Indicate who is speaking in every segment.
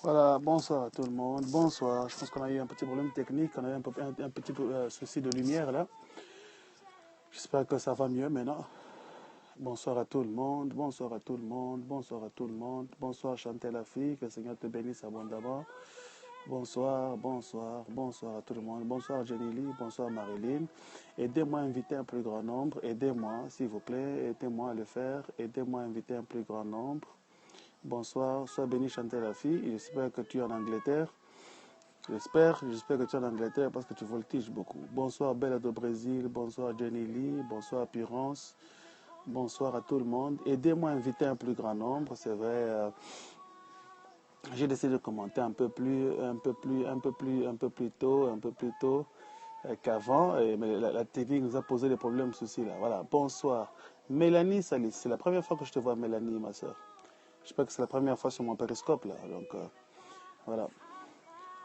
Speaker 1: Voilà, bonsoir à tout le monde. Bonsoir. Je pense qu'on a eu un petit problème technique, on a eu un petit souci de lumière là. J'espère que ça va mieux maintenant. Bonsoir à tout le monde, bonsoir à tout le monde, bonsoir à tout le monde. Bonsoir Chantal la fille, que le Seigneur te bénisse abondamment. Bonsoir, bonsoir, bonsoir à tout le monde. Bonsoir Jenny Lee, bonsoir Marilyn. Aidez-moi à inviter un plus grand nombre. Aidez-moi, s'il vous plaît, aidez-moi à le faire. Aidez-moi à inviter un plus grand nombre. Bonsoir, sois béni Chantal la fille. J'espère que tu es en Angleterre. J'espère que tu es en Angleterre parce que tu voltiges beaucoup. Bonsoir Bella de Brésil, bonsoir Jenny Lee, bonsoir Purance, bonsoir à tout le monde. Aidez-moi à inviter un plus grand nombre, c'est vrai. J'ai décidé de commenter un peu plus tôt qu'avant, mais la technique nous a posé des problèmes, ceci là. Voilà, bonsoir. Mélanie Salis, c'est la première fois que je te vois Mélanie, ma soeur. J'espère que c'est la première fois sur mon périscope là, donc voilà.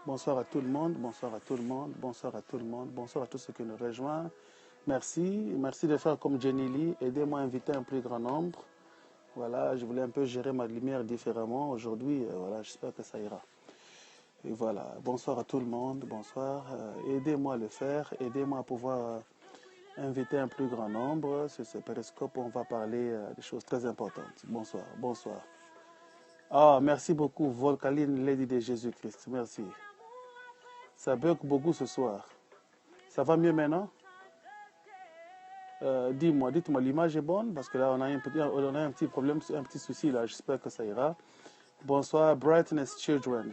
Speaker 1: Bonsoir à tout le monde, bonsoir à tout le monde, bonsoir à tout le monde, bonsoir à tous ceux qui nous rejoignent. Merci de faire comme Jenny Lee, aidez-moi à inviter un plus grand nombre. Voilà, je voulais un peu gérer ma lumière différemment aujourd'hui, voilà, j'espère que ça ira. Et voilà, bonsoir à tout le monde, bonsoir, aidez-moi à le faire, aidez-moi à pouvoir inviter un plus grand nombre. Sur ce périscope, on va parler des choses très importantes. Bonsoir, bonsoir. Ah, merci beaucoup, Volcaline, Lady de Jésus-Christ, merci. Ça bug beaucoup ce soir. Ça va mieux maintenant? Dites-moi, l'image est bonne parce que là on a un petit problème, un petit souci là. J'espère que ça ira. Bonsoir, Brightness Children.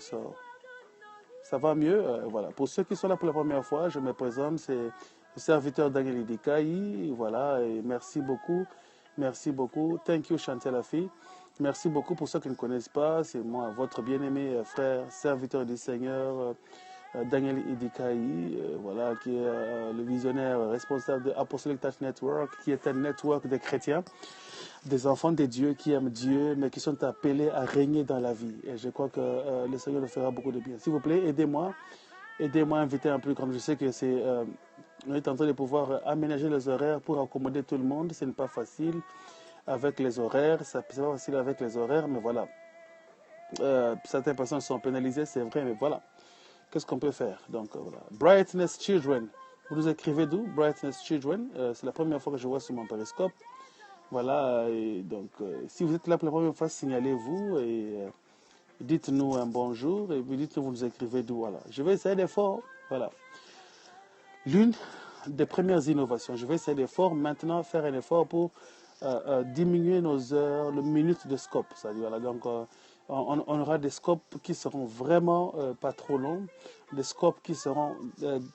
Speaker 1: Ça va mieux? Voilà. Pour ceux qui sont là pour la première fois, je me présente, c'est le serviteur Daniel Idikaï. Voilà, et merci beaucoup. Merci beaucoup. Thank you, Chantal la fille. Merci beaucoup pour ceux qui ne connaissent pas. C'est moi, votre bien-aimé frère, serviteur du Seigneur. Daniel Idikaï, voilà, qui est le visionnaire responsable de Apostolic Touch Network, qui est un network de chrétiens, des enfants de Dieu qui aiment Dieu, mais qui sont appelés à régner dans la vie. Et je crois que le Seigneur nous fera beaucoup de bien. S'il vous plaît, aidez-moi à inviter un plus grand. Je sais que on est en train de pouvoir aménager les horaires pour accommoder tout le monde. Ce n'est pas facile avec les horaires, c'est pas facile avec les horaires, mais voilà. Certaines personnes sont pénalisées, c'est vrai, mais voilà. Qu'est-ce qu'on peut faire? Donc voilà. Brightness Children. Vous nous écrivez d'où? Brightness Children. C'est la première fois que je vois sur mon périscope. Voilà. Et donc, si vous êtes là pour la première fois, signalez-vous et dites-nous un bonjour et puis dites-nous vous nous écrivez d'où. Voilà. Je vais essayer d'effort. Voilà. L'une des premières innovations. Je vais essayer d'effort maintenant, faire un effort pour diminuer nos heures, le minute de scope. C'est-à-dire, voilà, donc, on aura des scopes qui seront vraiment pas trop longs, des scopes qui seront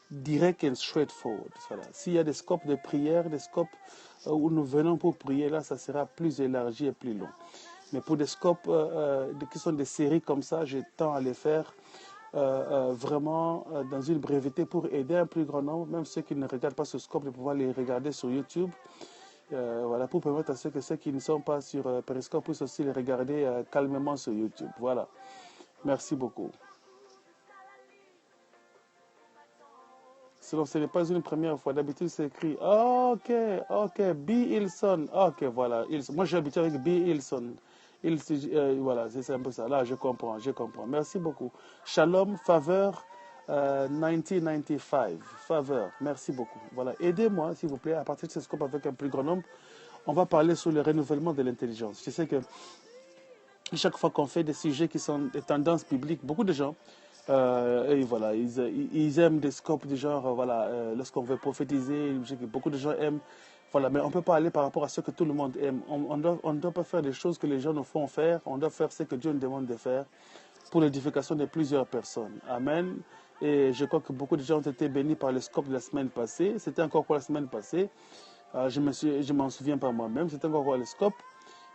Speaker 1: directs et straightforward. Voilà. S'il y a des scopes de prière, des scopes où nous venons pour prier, là, ça sera plus élargi et plus long. Mais pour des scopes qui sont des séries comme ça, je tends à les faire vraiment dans une brevité pour aider un plus grand nombre, même ceux qui ne regardent pas ce scope, de pouvoir les regarder sur YouTube. Voilà, pour permettre à ceux qui ne sont pas sur Periscope puissent aussi les regarder calmement sur YouTube. Voilà. Merci beaucoup. Sinon, ce n'est pas une première fois. D'habitude, c'est écrit OK, B. Ilson. OK, voilà. Moi, j'ai habitué avec B. Ilson. Voilà, c'est un peu ça. Là, je comprends. Merci beaucoup. Shalom, faveur 1995. Faveur, merci beaucoup. Voilà, aidez-moi, s'il vous plaît, à partir de ce scope avec un plus grand nombre. On va parler sur le renouvellement de l'intelligence. Je sais que chaque fois qu'on fait des sujets qui sont des tendances bibliques, beaucoup de gens, et voilà, ils aiment des scopes du genre, voilà, lorsqu'on veut prophétiser, je sais que beaucoup de gens aiment, voilà, mais on ne peut pas aller par rapport à ce que tout le monde aime. On ne doit pas faire des choses que les gens nous font faire, on doit faire ce que Dieu nous demande de faire pour l'édification de plusieurs personnes. Amen. Et je crois que beaucoup de gens ont été bénis par le scope de la semaine passée. C'était encore quoi la semaine passée? Je m'en souviens pas moi-même. C'était encore quoi le scope?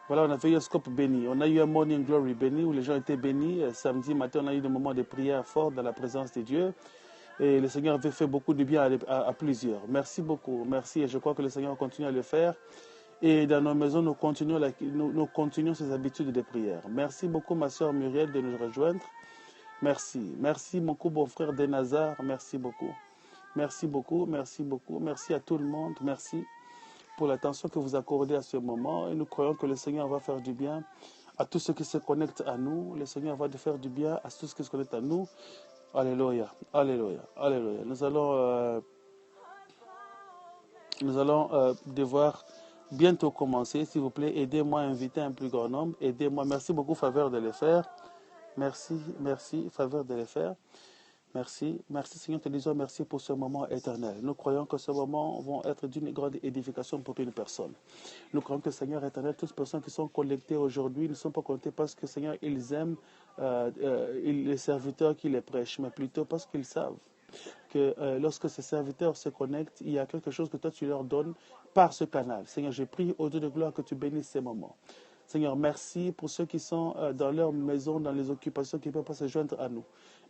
Speaker 1: Voilà, on a fait un scope béni. On a eu un Morning Glory béni où les gens étaient bénis. Samedi matin, on a eu des moments de prière forts dans la présence de Dieu. Et le Seigneur avait fait beaucoup de bien à plusieurs. Merci beaucoup. Merci. Et je crois que le Seigneur continue à le faire. Et dans nos maisons, nous continuons ces habitudes de prière. Merci beaucoup, ma soeur Muriel, de nous rejoindre. Merci. Merci beaucoup, mon frère Denazar. Merci beaucoup. Merci beaucoup. Merci beaucoup. Merci à tout le monde. Merci pour l'attention que vous accordez à ce moment. Et nous croyons que le Seigneur va faire du bien À tous ceux qui se connectent à nous, le Seigneur va te faire du bien. À tous ceux qui se connectent à nous, alléluia, alléluia, alléluia. Nous allons devoir bientôt commencer. S'il vous plaît, aidez-moi à inviter un plus grand nombre. Aidez-moi. Merci beaucoup, faveur de les faire. Merci, merci, faveur de les faire. Merci, merci Seigneur, te disons merci pour ce moment éternel. Nous croyons que ce moment va être d'une grande édification pour une personne. Nous croyons que Seigneur éternel, toutes les personnes qui sont connectées aujourd'hui ne sont pas connectées parce que Seigneur, ils aiment les serviteurs qui les prêchent, mais plutôt parce qu'ils savent que lorsque ces serviteurs se connectent, il y a quelque chose que toi tu leur donnes par ce canal. Seigneur, je prie au Dieu de gloire que tu bénisses ces moments. Seigneur, merci pour ceux qui sont dans leur maison, dans les occupations, qui ne peuvent pas se joindre à nous.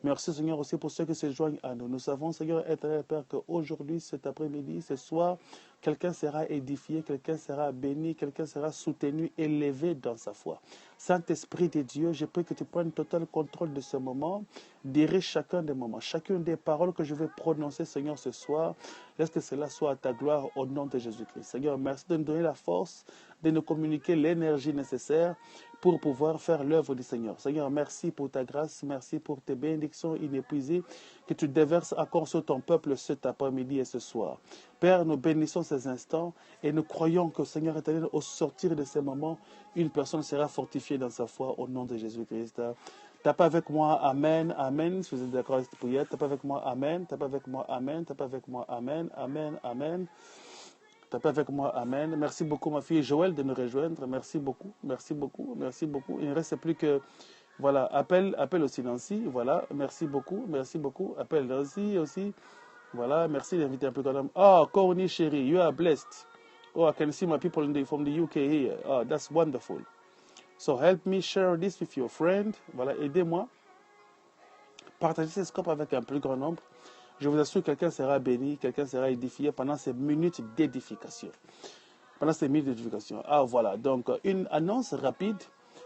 Speaker 1: Merci, Seigneur, aussi pour ceux qui se joignent à nous. Nous savons, Seigneur, éternel Père, qu'aujourd'hui, cet après-midi, ce soir, quelqu'un sera édifié, quelqu'un sera béni, quelqu'un sera soutenu, élevé dans sa foi. Saint-Esprit de Dieu, je prie que tu prennes total contrôle de ce moment, dirige chacun des moments, chacune des paroles que je vais prononcer, Seigneur, ce soir. Laisse que cela soit à ta gloire au nom de Jésus-Christ. Seigneur, merci de nous donner la force, de nous communiquer l'énergie nécessaire pour pouvoir faire l'œuvre du Seigneur. Seigneur, merci pour ta grâce, merci pour tes bénédictions inépuisées que tu déverses encore sur ton peuple cet après-midi et ce soir. Père, nous bénissons ces instants et nous croyons que, Seigneur éternel, au sortir de ces moments, une personne sera fortifiée dans sa foi au nom de Jésus-Christ. Tape avec moi, Amen, Amen. Si vous êtes d'accord avec cette prière, tape avec moi, Amen, tape avec moi, Amen, tape avec moi, Amen, Amen, Amen. Tapez avec moi, Amen. Merci beaucoup, ma fille Joël, de nous rejoindre. Merci beaucoup, merci beaucoup, merci beaucoup. Il ne reste plus que, voilà, appel aussi Nancy. Voilà, merci beaucoup, merci beaucoup. Appel Nancy aussi. Voilà, merci d'inviter un peu quand même. Oh, Corny chérie, you are blessed. Oh, I can see my people from the UK here. Oh, that's wonderful. So help me share this with your friend. Voilà, aidez-moi. Partagez ce scope avec un plus grand nombre. Je vous assure, quelqu'un sera béni, quelqu'un sera édifié pendant ces minutes d'édification. Pendant ces minutes d'édification. Ah, voilà. Donc, une annonce rapide.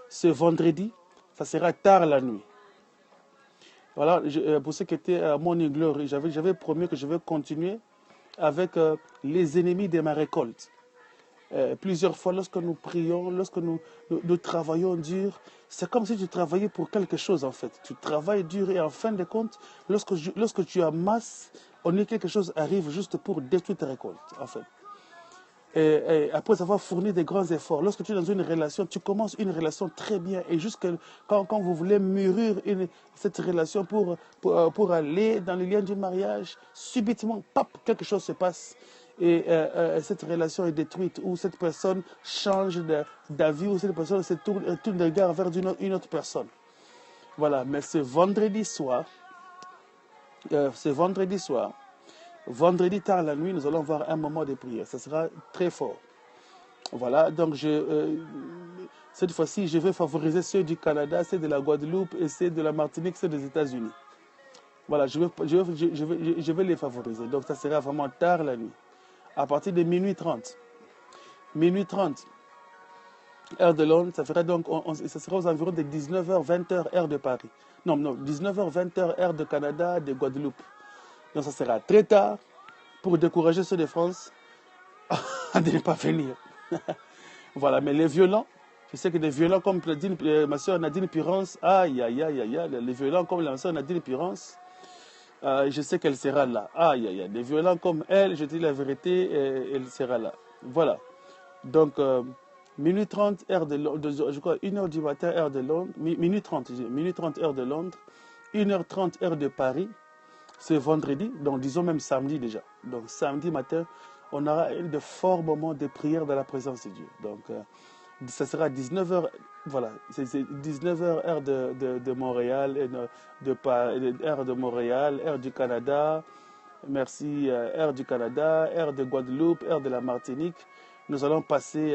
Speaker 1: Ce vendredi, ça sera tard la nuit. Voilà, pour ceux qui étaient à Morning Glory, j'avais promis que je vais continuer avec les ennemis de ma récolte. Plusieurs fois, lorsque nous prions, lorsque nous travaillons dur, c'est comme si tu travaillais pour quelque chose en fait. Tu travailles dur et en fin de compte, lorsque tu amasses, quelque chose arrive juste pour détruire ta récolte en fait. Et après avoir fourni des grands efforts, lorsque tu es dans une relation, tu commences une relation très bien et jusqu'à quand vous voulez mûrir cette relation pour aller dans le lien du mariage, subitement, pop, quelque chose se passe. Et cette relation est détruite, ou cette personne change d'avis, ou cette personne se tourne le regard vers une autre personne. Voilà, mais ce vendredi soir, vendredi tard la nuit, nous allons avoir un moment de prière. Ça sera très fort. Voilà, donc cette fois-ci, je vais favoriser ceux du Canada, ceux de la Guadeloupe, et ceux de la Martinique, ceux des États-Unis. Voilà, je vais les favoriser. Donc ça sera vraiment tard la nuit. À partir de minuit 30. Minuit 30, heure de Londres, ça fera donc, ça sera aux environs de 19h, 20h, heure de Paris. Non, 19h, 20h, heure de Canada, de Guadeloupe. Donc ça sera très tard pour décourager ceux de France de ne pas venir. Voilà, mais les violents, je sais que des violents comme ma soeur Nadine Pirance, aïe, les violents comme ma soeur Nadine Pirance, je sais qu'elle sera là. Aïe, des violents comme elle, je dis la vérité, elle sera là. Voilà. Donc, minuit 30, heure de Londres, je crois 1h du matin, heure de Londres, minuit 30, heure de Londres, 1h30, heure de Paris, c'est vendredi, donc disons même samedi déjà. Donc, samedi matin, on aura de forts moments de prière dans la présence de Dieu. Donc, ça sera 19h, voilà, c'est 19h, heure de Montréal, heure de Montréal, heure du Canada, merci, heure du Canada, heure de Guadeloupe, heure de la Martinique. Nous allons passer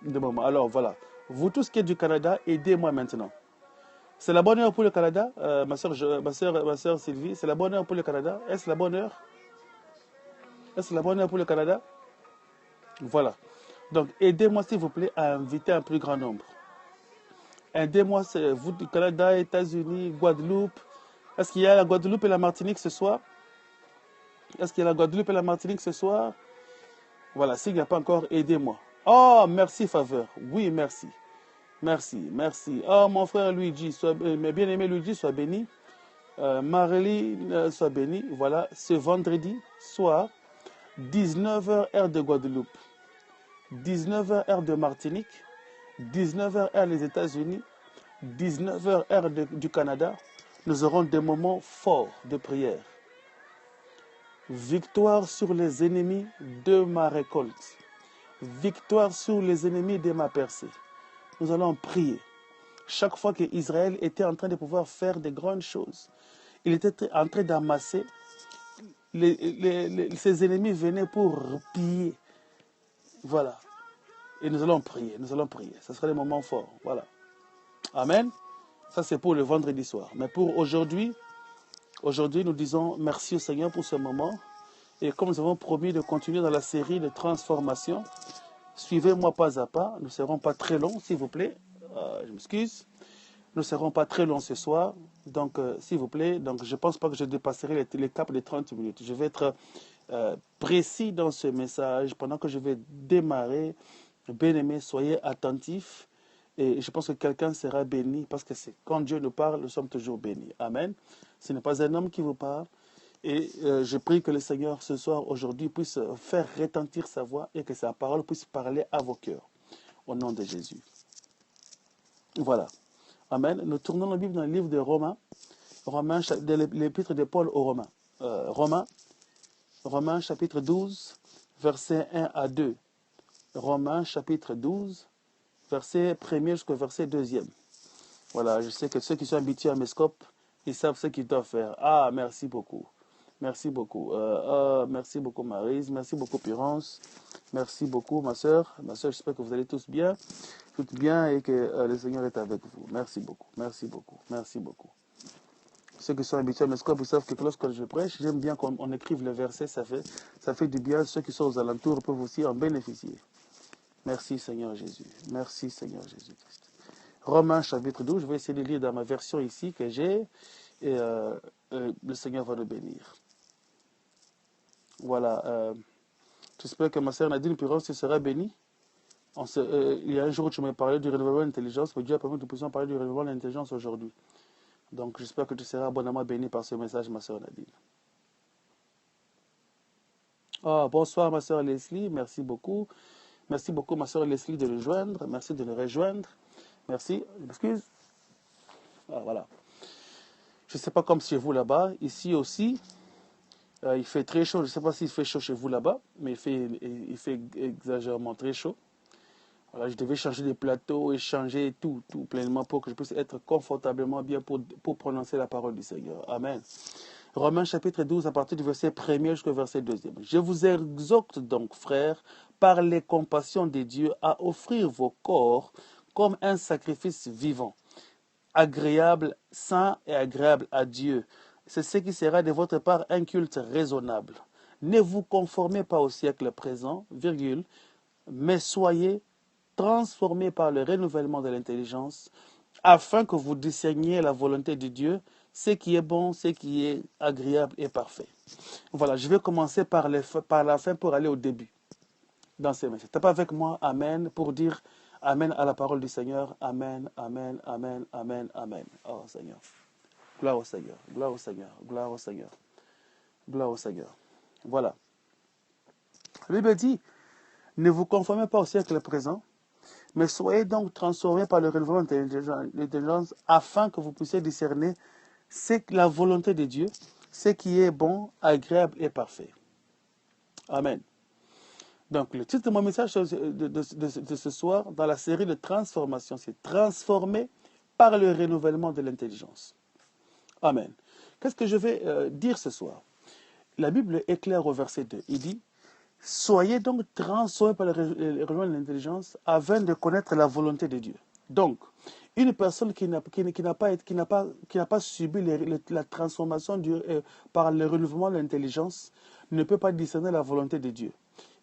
Speaker 1: de moments. Alors voilà, vous tous qui êtes du Canada, aidez-moi maintenant. C'est la bonne heure pour le Canada, ma soeur Sylvie, c'est la bonne heure pour le Canada. Est-ce la bonne heure? Est-ce la bonne heure pour le Canada? Voilà. Donc, aidez-moi, s'il vous plaît, à inviter un plus grand nombre. Aidez-moi, vous du Canada, États-Unis, Guadeloupe. Est-ce qu'il y a la Guadeloupe et la Martinique ce soir? Est-ce qu'il y a la Guadeloupe et la Martinique ce soir? Voilà, s'il n'y a pas encore, aidez-moi. Oh, merci, faveur. Oui, merci. Merci, merci. Oh, mon frère Luigi, mes bien-aimés Luigi, sois béni. Marélie, sois béni. Voilà, ce vendredi soir, 19h heure de Guadeloupe, 19h heure de Martinique, 19h heure des États-Unis, 19h heure du Canada, nous aurons des moments forts de prière. Victoire sur les ennemis de ma récolte. Victoire sur les ennemis de ma percée. Nous allons prier. Chaque fois qu'Israël était en train de pouvoir faire des grandes choses, il était en train d'amasser, ses ennemis venaient pour piller. Voilà. Et nous allons prier, nous allons prier. Ce sera des moments forts. Voilà. Amen. Ça, c'est pour le vendredi soir. Mais pour aujourd'hui, nous disons merci au Seigneur pour ce moment. Et comme nous avons promis de continuer dans la série de transformation, suivez-moi pas à pas. Nous ne serons pas très longs, s'il vous plaît. Je m'excuse. Nous ne serons pas très longs ce soir. Donc, s'il vous plaît, donc, je ne pense pas que je dépasserai les caps de 30 minutes. Je vais être précis dans ce message pendant que je vais démarrer. Bien-aimés, soyez attentifs. Et je pense que quelqu'un sera béni parce que quand Dieu nous parle, nous sommes toujours bénis. Amen. Ce n'est pas un homme qui vous parle. Et je prie que le Seigneur ce soir, aujourd'hui, puisse faire retentir sa voix et que sa parole puisse parler à vos cœurs. Au nom de Jésus. Voilà. Amen. Nous tournons la Bible dans le livre de Romains. L'épître de Paul aux Romains. Romains chapitre 12, versets 1 à 2. Romains chapitre 12, verset 1er jusqu'au verset 2e. Voilà, je sais que ceux qui sont habitués à mes scopes, ils savent ce qu'ils doivent faire. Ah, merci beaucoup. Merci beaucoup. Merci beaucoup, Maryse. Merci beaucoup, Purence. Merci beaucoup, ma soeur. Ma soeur, j'espère que vous allez tous bien. Tout bien et que le Seigneur est avec vous. Merci beaucoup. Merci beaucoup. Merci beaucoup. Ceux qui sont habitués à mes scopes, ils savent que lorsque je prêche, j'aime bien qu'on écrive le verset. Ça fait du bien. Ceux qui sont aux alentours peuvent aussi en bénéficier. Merci, Seigneur Jésus. Merci, Seigneur Jésus-Christ. Romains chapitre 12, je vais essayer de lire dans ma version ici que j'ai. Et le Seigneur va nous bénir. Voilà. J'espère que ma sœur Nadine Purence sera bénie. Il y a un jour où tu m'as parlé du renouvellement de l'intelligence, mais Dieu a permis que nous puissions parler du renouvellement de l'intelligence aujourd'hui. Donc j'espère que tu seras abondamment bénie par ce message, ma sœur Nadine. Oh, bonsoir, ma sœur Leslie. Merci beaucoup. Merci beaucoup, ma sœur Leslie, de le joindre. Merci de le rejoindre. Merci. Je m'excuse. Ah, voilà. Je ne sais pas comme chez vous là-bas. Ici aussi, il fait très chaud. Je ne sais pas s'il fait chaud chez vous là-bas, mais il fait exagérément très chaud. Voilà, je devais changer les plateaux et changer tout pleinement pour que je puisse être confortablement bien pour prononcer la parole du Seigneur. Amen. Romains chapitre 12, à partir du verset 1er jusqu'au verset 2e. Je vous exhorte donc, frères, par les compassions de Dieu, à offrir vos corps comme un sacrifice vivant, agréable, saint et agréable à Dieu. C'est ce qui sera de votre part un culte raisonnable. Ne vous conformez pas au siècle présent, virgule, mais soyez transformés par le renouvellement de l'intelligence, afin que vous discerniez la volonté de Dieu, ce qui est bon, ce qui est agréable et parfait. Voilà, je vais commencer par la fin pour aller au début dans ces messages. T'es pas avec moi, Amen, pour dire Amen à la parole du Seigneur. Amen, Amen, Amen, Amen, Amen. Oh Seigneur. Gloire au Seigneur, gloire au Seigneur, gloire au Seigneur, gloire au Seigneur. Voilà. La Bible dit, ne vous conformez pas au siècle présent, mais soyez donc transformés par le renouvellement de l'intelligence afin que vous puissiez discerner la volonté de Dieu, ce qui est bon, agréable et parfait. Amen. Donc, le titre de mon message de ce soir, dans la série de transformation, c'est transformé par le renouvellement de l'intelligence. Amen. Qu'est-ce que je vais dire ce soir? La Bible est claire au verset 2. Il dit, soyez donc transformés par le renouvellement de l'intelligence afin de connaître la volonté de Dieu. Donc, une personne qui n'a pas subi la transformation par le renouvellement de l'intelligence ne peut pas discerner la volonté de Dieu.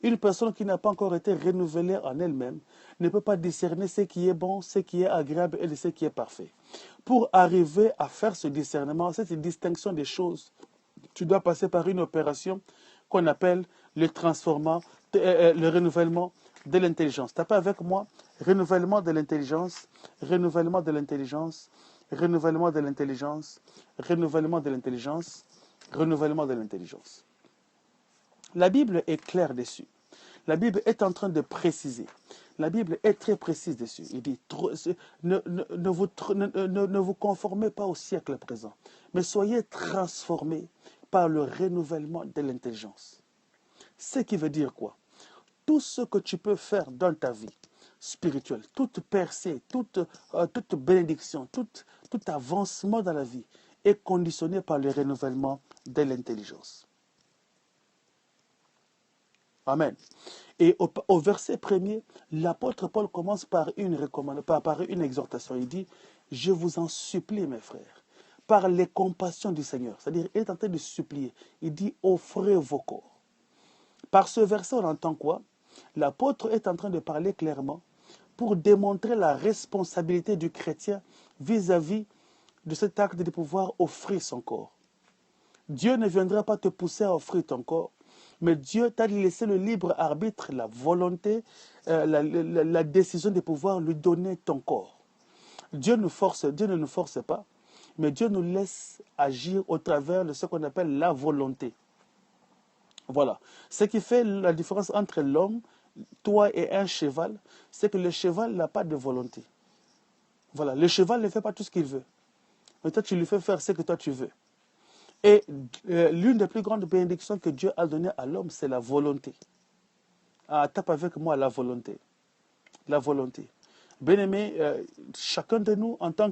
Speaker 1: Une personne qui n'a pas encore été renouvelée en elle-même ne peut pas discerner ce qui est bon, ce qui est agréable et ce qui est parfait. Pour arriver à faire ce discernement, cette distinction des choses, tu dois passer par une opération qu'on appelle le renouvellement de l'intelligence. Tapez avec moi, renouvellement de l'intelligence, renouvellement de l'intelligence, renouvellement de l'intelligence, renouvellement de l'intelligence, renouvellement de l'intelligence. La Bible est claire dessus. La Bible est en train de préciser. La Bible est très précise dessus. Il dit, ne vous conformez pas au siècle présent, mais soyez transformés par le renouvellement de l'intelligence. Ce qui veut dire quoi? Tout ce que tu peux faire dans ta vie spirituelle, toute percée, toute bénédiction, tout avancement dans la vie est conditionné par le renouvellement de l'intelligence. Amen. Et au verset premier, l'apôtre Paul commence par une exhortation. Il dit, je vous en supplie, mes frères, par les compassions du Seigneur. C'est-à-dire, il est en train de supplier. Il dit, offrez vos corps. Par ce verset, on entend quoi? L'apôtre est en train de parler clairement pour démontrer la responsabilité du chrétien vis-à-vis de cet acte de pouvoir offrir son corps. Dieu ne viendra pas te pousser à offrir ton corps, mais Dieu t'a laissé le libre arbitre, la volonté, la décision de pouvoir lui donner ton corps. Dieu ne nous force pas, mais Dieu nous laisse agir au travers de ce qu'on appelle la volonté. Voilà. Ce qui fait la différence entre l'homme, toi et un cheval, c'est que le cheval n'a pas de volonté. Voilà. Le cheval ne fait pas tout ce qu'il veut. Mais toi, tu lui fais faire ce que toi tu veux. Et l'une des plus grandes bénédictions que Dieu a données à l'homme, c'est la volonté. Ah, tape avec moi la volonté. La volonté. Bien-aimé, chacun de nous, en tant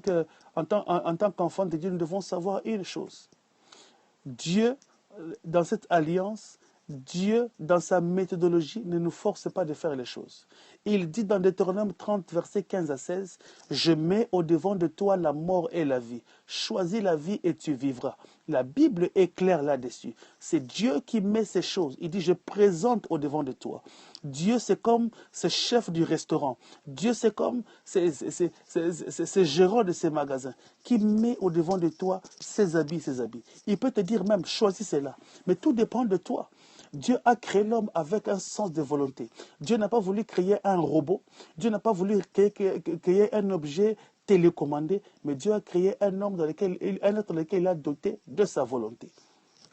Speaker 1: qu'enfant de Dieu, nous devons savoir une chose. Dieu, dans cette alliance, Dieu, dans sa méthodologie, ne nous force pas de faire les choses. Il dit dans Deutéronome 30, versets 15 à 16, « Je mets au-devant de toi la mort et la vie. Choisis la vie et tu vivras. » La Bible est claire là-dessus. C'est Dieu qui met ces choses. Il dit, « Je présente au-devant de toi. » Dieu, c'est comme ce chef du restaurant. Dieu, c'est comme ce gérant de ces magasins qui met au-devant de toi ses habits, ses habits. Il peut te dire même, choisis cela. Mais tout dépend de toi. Dieu a créé l'homme avec un sens de volonté. Dieu n'a pas voulu créer un robot. Dieu n'a pas voulu créer un objet télécommandé. Mais Dieu a créé un homme dans lequel il a doté de sa volonté.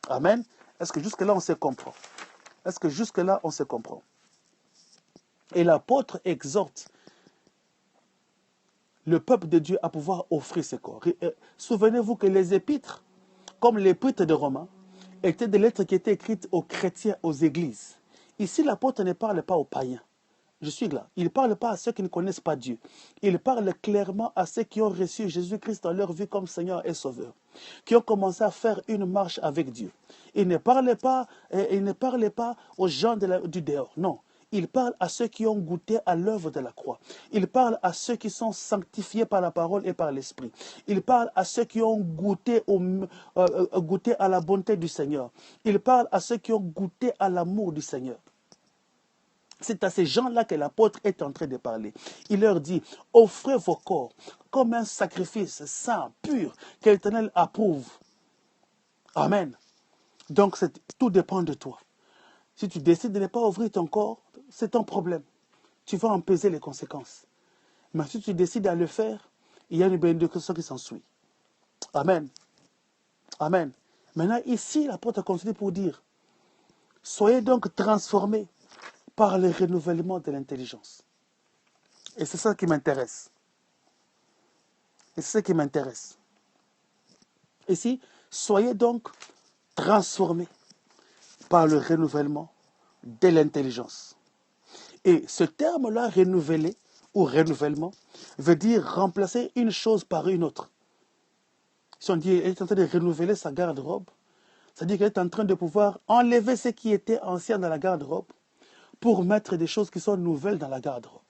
Speaker 1: Amen. Est-ce que jusque-là, on se comprend? Est-ce que jusque-là, on se comprend? Et l'apôtre exhorte le peuple de Dieu à pouvoir offrir ses corps. Souvenez-vous que les épîtres, comme l'épître de Romains, étaient des lettres qui étaient écrites aux chrétiens, aux églises. Ici, l'apôtre ne parle pas aux païens. Je suis là. Il ne parle pas à ceux qui ne connaissent pas Dieu. Il parle clairement à ceux qui ont reçu Jésus-Christ dans leur vie comme Seigneur et Sauveur, qui ont commencé à faire une marche avec Dieu. Il ne parlait pas aux gens du dehors. Non. Il parle à ceux qui ont goûté à l'œuvre de la croix. Il parle à ceux qui sont sanctifiés par la parole et par l'esprit. Il parle à ceux qui ont goûté à la bonté du Seigneur. Il parle à ceux qui ont goûté à l'amour du Seigneur. C'est à ces gens-là que l'apôtre est en train de parler. Il leur dit, offrez vos corps comme un sacrifice saint, pur, que l'Éternel approuve. Amen. Donc tout dépend de toi. Si tu décides de ne pas ouvrir ton corps, c'est ton problème. Tu vas en peser les conséquences. Mais si tu décides à le faire, il y a une bénédiction qui s'ensuit. Amen. Amen. Maintenant, ici, l'apôtre continue pour dire, soyez donc transformés par le renouvellement de l'intelligence. Et c'est ça qui m'intéresse. Et c'est ça qui m'intéresse. Ici, soyez donc transformés par le renouvellement de l'intelligence. Et ce terme-là, renouveler ou renouvellement, veut dire remplacer une chose par une autre. Si on dit qu'elle est en train de renouveler sa garde-robe, c'est-à-dire qu'elle est en train de pouvoir enlever ce qui était ancien dans la garde-robe pour mettre des choses qui sont nouvelles dans la garde-robe.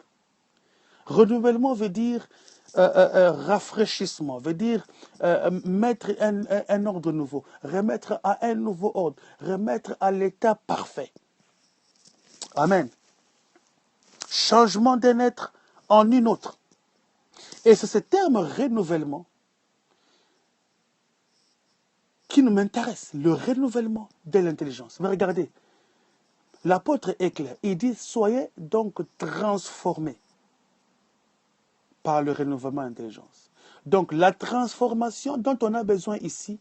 Speaker 1: Renouvellement veut dire rafraîchissement, veut dire mettre un ordre nouveau, remettre à un nouveau ordre, remettre à l'état parfait. Amen. Changement d'un être en une autre. Et c'est ce terme renouvellement qui nous m'intéresse, le renouvellement de l'intelligence. Mais regardez, l'apôtre est clair. Il dit, soyez donc transformés par le renouvellement d'intelligence. Donc la transformation dont on a besoin ici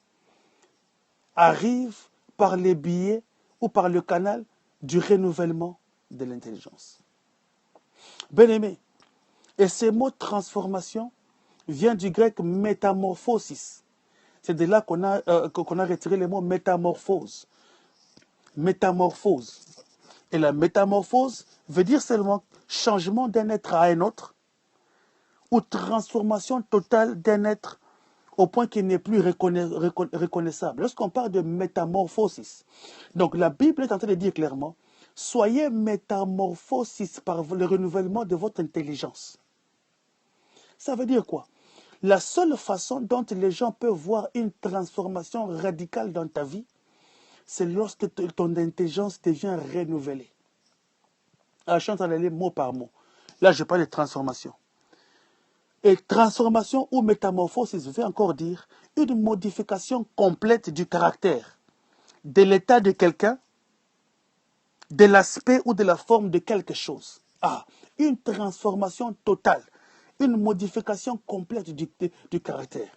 Speaker 1: arrive par les biais ou par le canal du renouvellement de l'intelligence. Bien-aimé, et ce mot transformation vient du grec métamorphosis. C'est de là qu'on a retiré le mot métamorphose. Métamorphose. Et la métamorphose veut dire seulement changement d'un être à un autre ou transformation totale d'un être au point qu'il n'est plus reconnaissable. Lorsqu'on parle de métamorphosis, donc la Bible est en train de dire clairement, soyez métamorphosis par le renouvellement de votre intelligence. Ça veut dire quoi? La seule façon dont les gens peuvent voir une transformation radicale dans ta vie, c'est lorsque ton intelligence devient renouvelée. Alors, je suis en train d'aller mot par mot. Là, je parle de transformation. Et transformation ou métamorphose, je vais encore dire, une modification complète du caractère, de l'état de quelqu'un, de l'aspect ou de la forme de quelque chose. Ah, une transformation totale, une modification complète du caractère.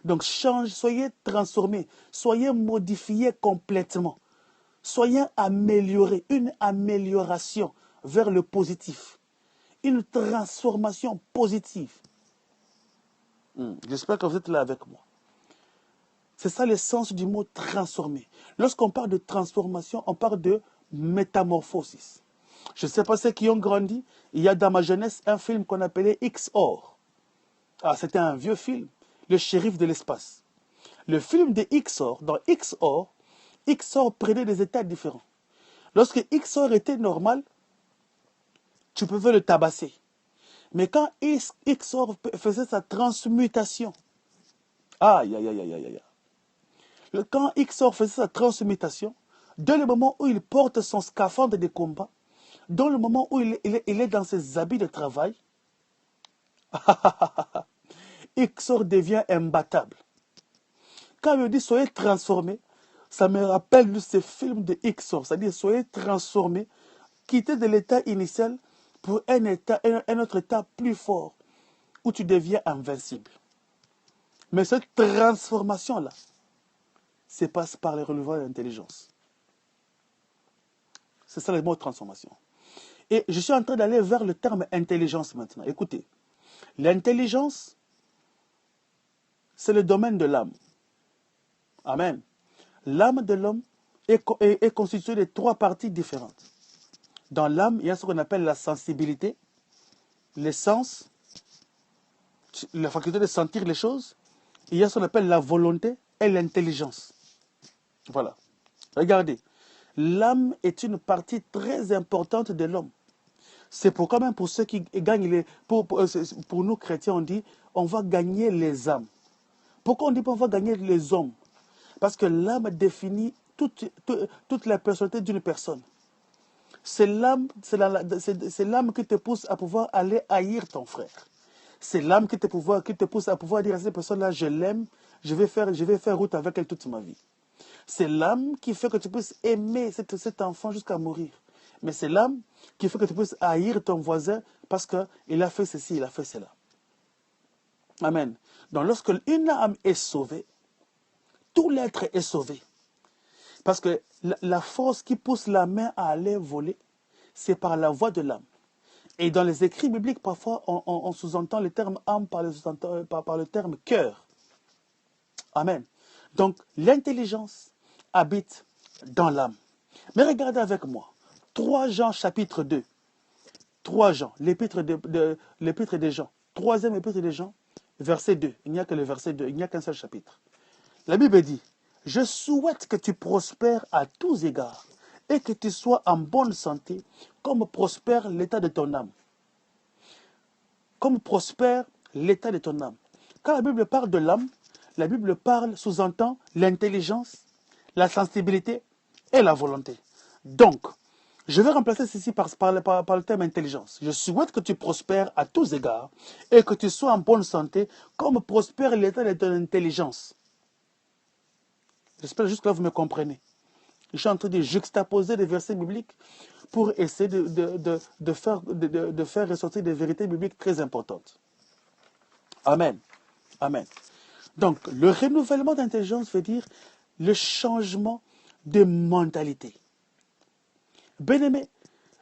Speaker 1: Donc, soyez transformés, soyez modifiés complètement, soyez améliorés, une amélioration vers le positif, une transformation positive. J'espère que vous êtes là avec moi. C'est ça le sens du mot transformer. Lorsqu'on parle de transformation, on parle de métamorphosis. Je ne sais pas ceux qui ont grandi, il y a dans ma jeunesse un film qu'on appelait XOR. Ah, c'était un vieux film, Le shérif de l'espace. Le film de XOR, dans XOR prenait des états différents. Lorsque XOR était normal, tu pouvais le tabasser. Mais quand XOR faisait sa transmutation, aïe, aïe, aïe, aïe, aïe, aïe. Quand XOR faisait sa transmutation, dans le moment où il porte son scaphandre de combat, dans le moment où il est dans ses habits de travail, XOR devient imbattable. Quand il dit soyez transformés, ça me rappelle ce film de XOR, c'est-à-dire soyez transformés, quittez de l'état initial pour un autre état plus fort, où tu deviens invincible. Mais cette transformation-là se passe par le renouvellement de l'intelligence. C'est ça le mot transformation. Et je suis en train d'aller vers le terme intelligence maintenant. Écoutez, l'intelligence, c'est le domaine de l'âme. Amen. L'âme de l'homme est constituée de 3 parties différentes. Dans l'âme, il y a ce qu'on appelle la sensibilité, les sens, la faculté de sentir les choses. Il y a ce qu'on appelle la volonté et l'intelligence. Voilà. Regardez. L'âme est une partie très importante de l'homme. C'est pourquoi même pour ceux qui gagnent pour nous chrétiens, on dit on va gagner les âmes. Pourquoi on dit on va gagner les hommes? Parce que l'âme définit toute la personnalité d'une personne. C'est l'âme qui te pousse à pouvoir aller haïr ton frère. C'est l'âme qui te pousse à pouvoir dire à cette personne-là, je l'aime, je vais faire route avec elle toute ma vie. C'est l'âme qui fait que tu puisses aimer cet enfant jusqu'à mourir. Mais c'est l'âme qui fait que tu puisses haïr ton voisin parce qu'il a fait ceci, il a fait cela. Amen. Donc lorsque une âme est sauvée, tout l'être est sauvé. Parce que la force qui pousse la main à aller voler, c'est par la voix de l'âme. Et dans les écrits bibliques, parfois, on sous-entend le terme âme par le terme cœur. Amen. Donc, l'intelligence habite dans l'âme. Mais regardez avec moi. 3 Jean chapitre 2. 3 Jean, l'épître des Jean. 3e épître des Jean, verset 2. Il n'y a que le verset 2, il n'y a qu'un seul chapitre. La Bible dit, je souhaite que tu prospères à tous égards et que tu sois en bonne santé comme prospère l'état de ton âme. Comme prospère l'état de ton âme. Quand la Bible parle de l'âme, la Bible sous-entend l'intelligence, la sensibilité et la volonté. Donc, je vais remplacer ceci par le terme intelligence. Je souhaite que tu prospères à tous égards et que tu sois en bonne santé comme prospère l'état de ton intelligence. J'espère juste que là vous me comprenez. Je suis en train de juxtaposer des versets bibliques pour essayer de faire ressortir des vérités bibliques très importantes. Amen. Amen. Donc, le renouvellement d'intelligence veut dire le changement de mentalité. Bien-aimé,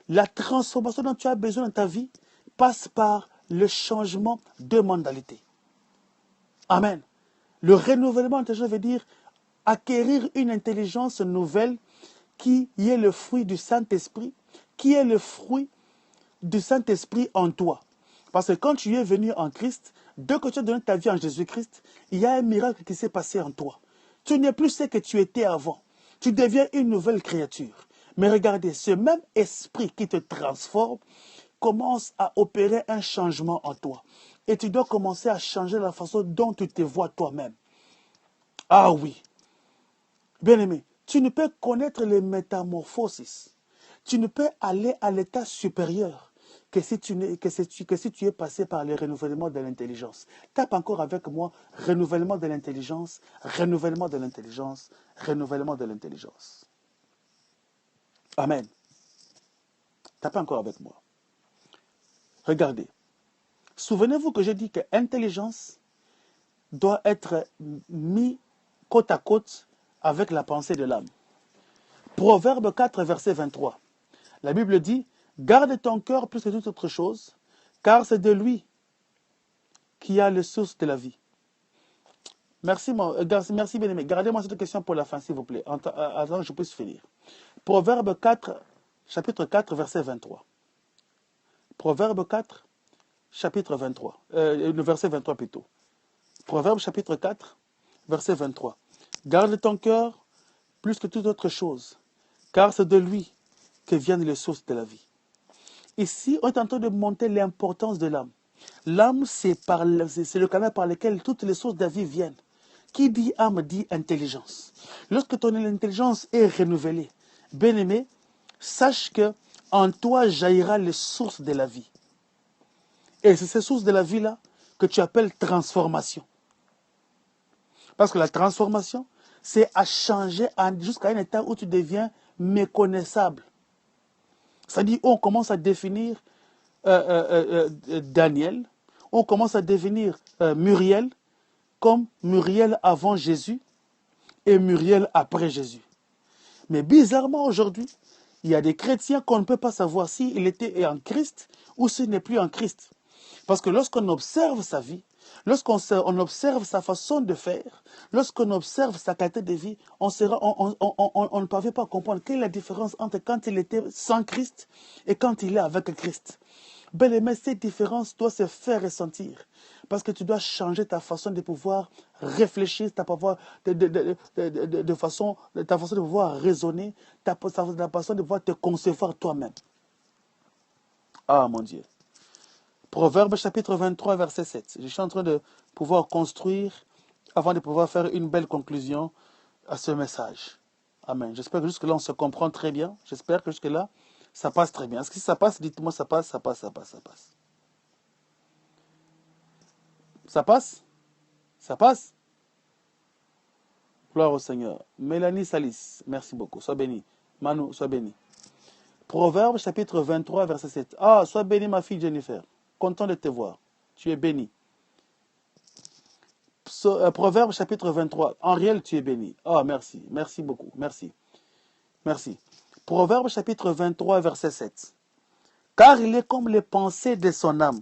Speaker 1: la transformation dont tu as besoin dans ta vie passe par le changement de mentalité. Amen. Le renouvellement d'intelligence veut dire acquérir une intelligence nouvelle qui est le fruit du Saint-Esprit, qui est le fruit du Saint-Esprit en toi. Parce que quand tu es venu en Christ, dès que tu as donné ta vie en Jésus-Christ, il y a un miracle qui s'est passé en toi. Tu n'es plus ce que tu étais avant. Tu deviens une nouvelle créature. Mais regardez, ce même esprit qui te transforme commence à opérer un changement en toi. Et tu dois commencer à changer la façon dont tu te vois toi-même. Ah oui. Bien-aimé, tu ne peux connaître les métamorphoses. Tu ne peux aller à l'état supérieur que si tu es passé par le renouvellement de l'intelligence. Tape encore avec moi, renouvellement de l'intelligence, renouvellement de l'intelligence, renouvellement de l'intelligence. Amen. Tape encore avec moi. Regardez. Souvenez-vous que j'ai dit que l'intelligence doit être mis côte à côte avec la pensée de l'âme. Proverbe 4, verset 23. La Bible dit, garde ton cœur plus que toute autre chose, car c'est de lui qui a les sources de la vie. Merci, merci bien-aimé. Gardez-moi cette question pour la fin, s'il vous plaît, avant que je puisse finir. Proverbe 4, chapitre 4, verset 23. Proverbe 4, chapitre 23. Le verset 23 plutôt. Proverbe chapitre 4, verset 23. Garde ton cœur plus que toute autre chose, car c'est de lui que viennent les sources de la vie. Ici, on est en train de monter l'importance de l'âme. L'âme, c'est le canal par lequel toutes les sources de la vie viennent. Qui dit âme dit intelligence. Lorsque ton intelligence est renouvelée, bien-aimé, sache que en toi jaillira les sources de la vie. Et c'est ces sources de la vie-là que tu appelles transformation. Parce que la transformation, c'est à changer jusqu'à un état où tu deviens méconnaissable. C'est-à-dire, on commence à définir Daniel, on commence à définir Muriel comme Muriel avant Jésus et Muriel après Jésus. Mais bizarrement aujourd'hui, il y a des chrétiens qu'on ne peut pas savoir s'il était en Christ ou s'il n'est plus en Christ. Parce que lorsqu'on observe sa vie, lorsqu'on observe sa façon de faire, lorsqu'on observe sa qualité de vie, on ne parvient pas à comprendre quelle est la différence entre quand il était sans Christ et quand il est avec Christ. Bel aimé, cette différence doit se faire ressentir. Parce que tu dois changer ta façon de pouvoir réfléchir, ta façon de pouvoir raisonner, ta façon de pouvoir te concevoir toi-même. Ah mon Dieu. Proverbe chapitre 23, verset 7. Je suis en train de pouvoir construire avant de pouvoir faire une belle conclusion à ce message. Amen. J'espère que jusque-là, on se comprend très bien. J'espère que jusque-là, ça passe très bien. Est-ce que si ça passe, dites-moi ça passe, ça passe, ça passe, ça passe. Ça passe? Ça passe? Gloire au Seigneur. Mélanie Salis, merci beaucoup. Sois bénie. Manu, sois bénie. Proverbe chapitre 23, verset 7. Ah, sois bénie ma fille Jennifer. Content de te voir. Tu es bénie. Proverbe chapitre 23. En réel, tu es béni. Ah, merci. Merci beaucoup. Merci. Merci. Proverbe chapitre 23, verset 7. Car il est comme les pensées de son âme.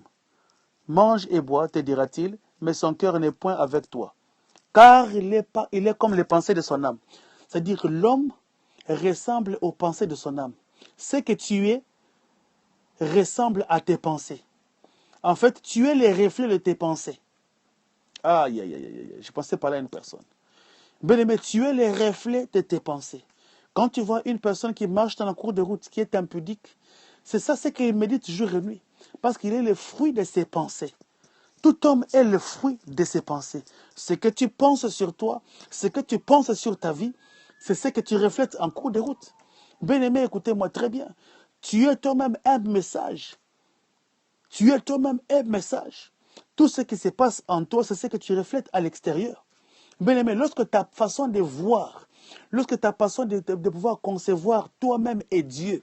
Speaker 1: Mange et bois, te dira-t-il, mais son cœur n'est point avec toi. Car il est comme les pensées de son âme. C'est-à-dire que l'homme ressemble aux pensées de son âme. Ce que tu es ressemble à tes pensées. En fait, tu es les reflets de tes pensées. Aïe, aïe, aïe, aïe, je pensais parler à une personne. Bien-aimé, tu es les reflets de tes pensées. Quand tu vois une personne qui marche dans la cour de route, qui est impudique, c'est ça ce qu'il médite jour et nuit. Parce qu'il est le fruit de ses pensées. Tout homme est le fruit de ses pensées. Ce que tu penses sur toi, ce que tu penses sur ta vie, c'est ce que tu reflètes en cours de route. Bien-aimé, écoutez-moi très bien. Tu es toi-même un message. Tu es toi-même un message. Tout ce qui se passe en toi, c'est ce que tu reflètes à l'extérieur. Bien-aimé, lorsque ta façon de voir, lorsque ta façon de pouvoir concevoir toi-même et Dieu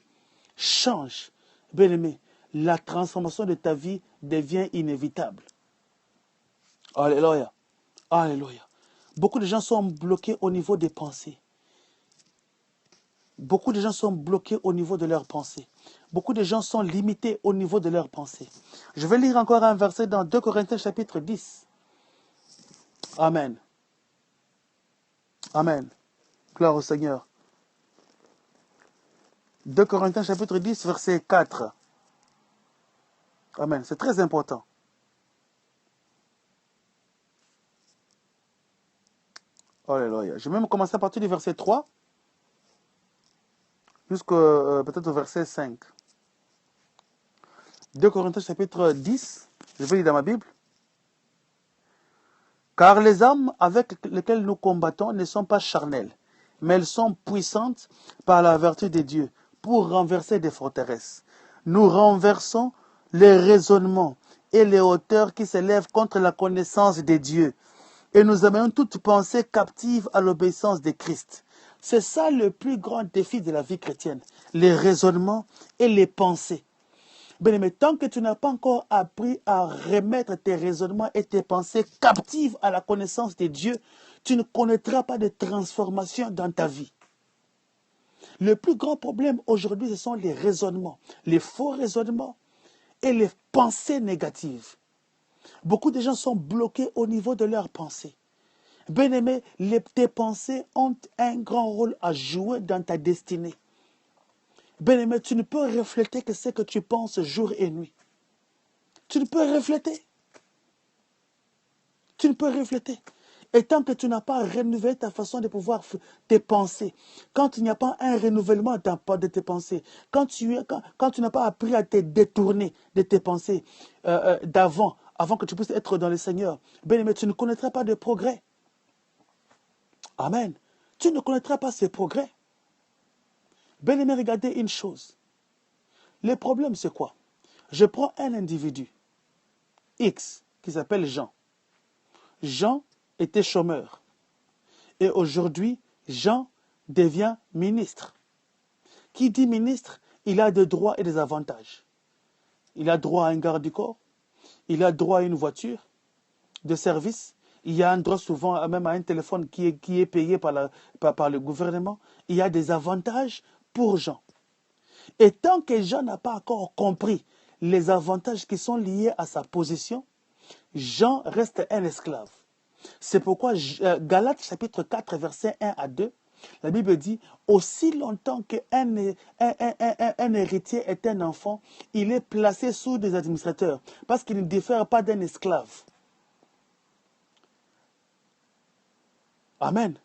Speaker 1: change, bien-aimé, la transformation de ta vie devient inévitable. Alléluia. Alléluia. Beaucoup de gens sont bloqués au niveau des pensées. Beaucoup de gens sont bloqués au niveau de leurs pensées. Beaucoup de gens sont limités au niveau de leurs pensées. Je vais lire encore un verset dans 2 Corinthiens chapitre 10. Amen. Amen. Gloire au Seigneur. 2 Corinthiens chapitre 10, verset 4. Amen. C'est très important. Alléluia. Je vais même commencer à partir du verset 3 jusqu'au peut-être au verset 5. 2 Corinthiens chapitre 10, je vais lire dans ma Bible. Car les armes avec lesquelles nous combattons ne sont pas charnelles, mais elles sont puissantes par la vertu de Dieu pour renverser des forteresses. Nous renversons les raisonnements et les hauteurs qui s'élèvent contre la connaissance de Dieu. Et nous amenons toute pensée captive à l'obéissance de Christ. C'est ça le plus grand défi de la vie chrétienne, les raisonnements et les pensées. Bien, mais tant que tu n'as pas encore appris à remettre tes raisonnements et tes pensées captives à la connaissance de Dieu, tu ne connaîtras pas de transformation dans ta vie. Le plus grand problème aujourd'hui, ce sont les raisonnements, les faux raisonnements et les pensées négatives. Beaucoup de gens sont bloqués au niveau de leurs pensées. Bien-aimé, tes pensées ont un grand rôle à jouer dans ta destinée. Bien-aimé, tu ne peux refléter que ce que tu penses jour et nuit. Tu ne peux refléter. Tu ne peux refléter. Et tant que tu n'as pas renouvelé ta façon de pouvoir tes pensées, quand il n'y a pas un renouvellement de tes pensées, quand tu n'as pas appris à te détourner de tes pensées avant que tu puisses être dans le Seigneur, bien-aimé, tu ne connaîtras pas de progrès. Amen. Tu ne connaîtras pas ces progrès. Bien-aimé, regardez une chose. Le problème, c'est quoi? Je prends un individu, X, qui s'appelle Jean. Jean était chômeur. Et aujourd'hui, Jean devient ministre. Qui dit ministre, il a des droits et des avantages. Il a droit à un garde du corps. Il a droit à une voiture de service. Il y a un droit souvent même à un téléphone qui est payé par le gouvernement. Il y a des avantages pour Jean. Et tant que Jean n'a pas encore compris les avantages qui sont liés à sa position, Jean reste un esclave. C'est pourquoi Galates chapitre 4 verset 1 à 2, la Bible dit, aussi longtemps qu'un héritier est un enfant, il est placé sous des administrateurs, parce qu'il ne diffère pas d'un esclave. Amen.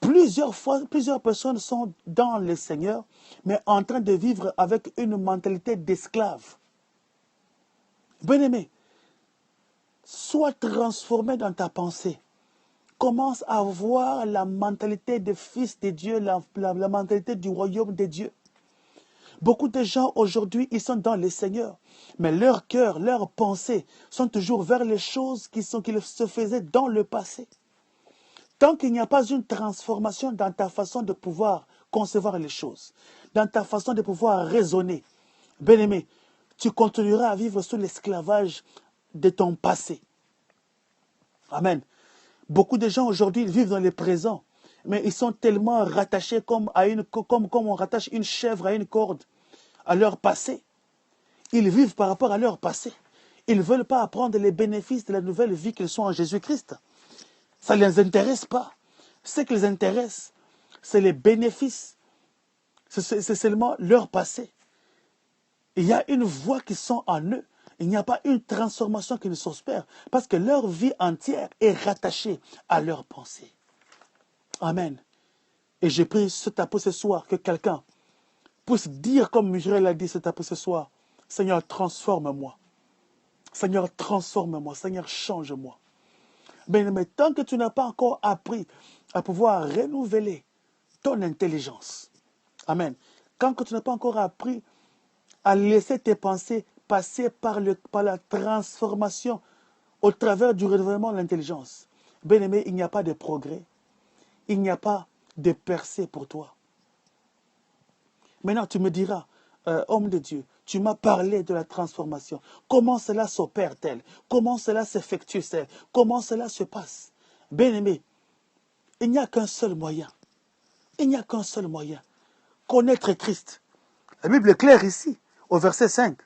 Speaker 1: Plusieurs personnes sont dans le Seigneur, mais en train de vivre avec une mentalité d'esclave. Bien-aimé, sois transformé dans ta pensée. Commence à voir la mentalité des fils de Dieu, la mentalité du royaume de Dieu. Beaucoup de gens aujourd'hui, ils sont dans le Seigneur, mais leur cœur, leurs pensées sont toujours vers les choses qui se faisaient dans le passé. Tant qu'il n'y a pas une transformation dans ta façon de pouvoir concevoir les choses, dans ta façon de pouvoir raisonner, bien-aimé, tu continueras à vivre sous l'esclavage de ton passé. Amen. Beaucoup de gens aujourd'hui vivent dans le présent, mais ils sont tellement rattachés comme on rattache une chèvre à une corde, à leur passé. Ils vivent par rapport à leur passé. Ils ne veulent pas apprendre les bénéfices de la nouvelle vie qu'ils sont en Jésus-Christ. Ça ne les intéresse pas. Ce qui les intéresse, c'est les bénéfices. C'est seulement leur passé. Il y a une voie qui sont en eux. Il n'y a pas une transformation qui ne s'opère. Parce que leur vie entière est rattachée à leurs pensées. Amen. Et j'ai pris cet appel ce soir que quelqu'un puisse dire comme Muriel l'a dit cet appel ce soir. Seigneur, transforme-moi. Seigneur, transforme-moi. Seigneur, change-moi. Mais tant que tu n'as pas encore appris à pouvoir renouveler ton intelligence. Amen. Tant que tu n'as pas encore appris à laisser tes pensées passer par la transformation au travers du renouvellement de l'intelligence. Bien-aimé, il n'y a pas de progrès. Il n'y a pas de percée pour toi. Maintenant, tu me diras, homme de Dieu, tu m'as parlé de la transformation. Comment cela s'opère-t-elle? Comment cela s'effectue-t-elle? Comment cela se passe? Bien-aimé, il n'y a qu'un seul moyen. Il n'y a qu'un seul moyen. Connaître Christ. La Bible est claire ici, au verset 5,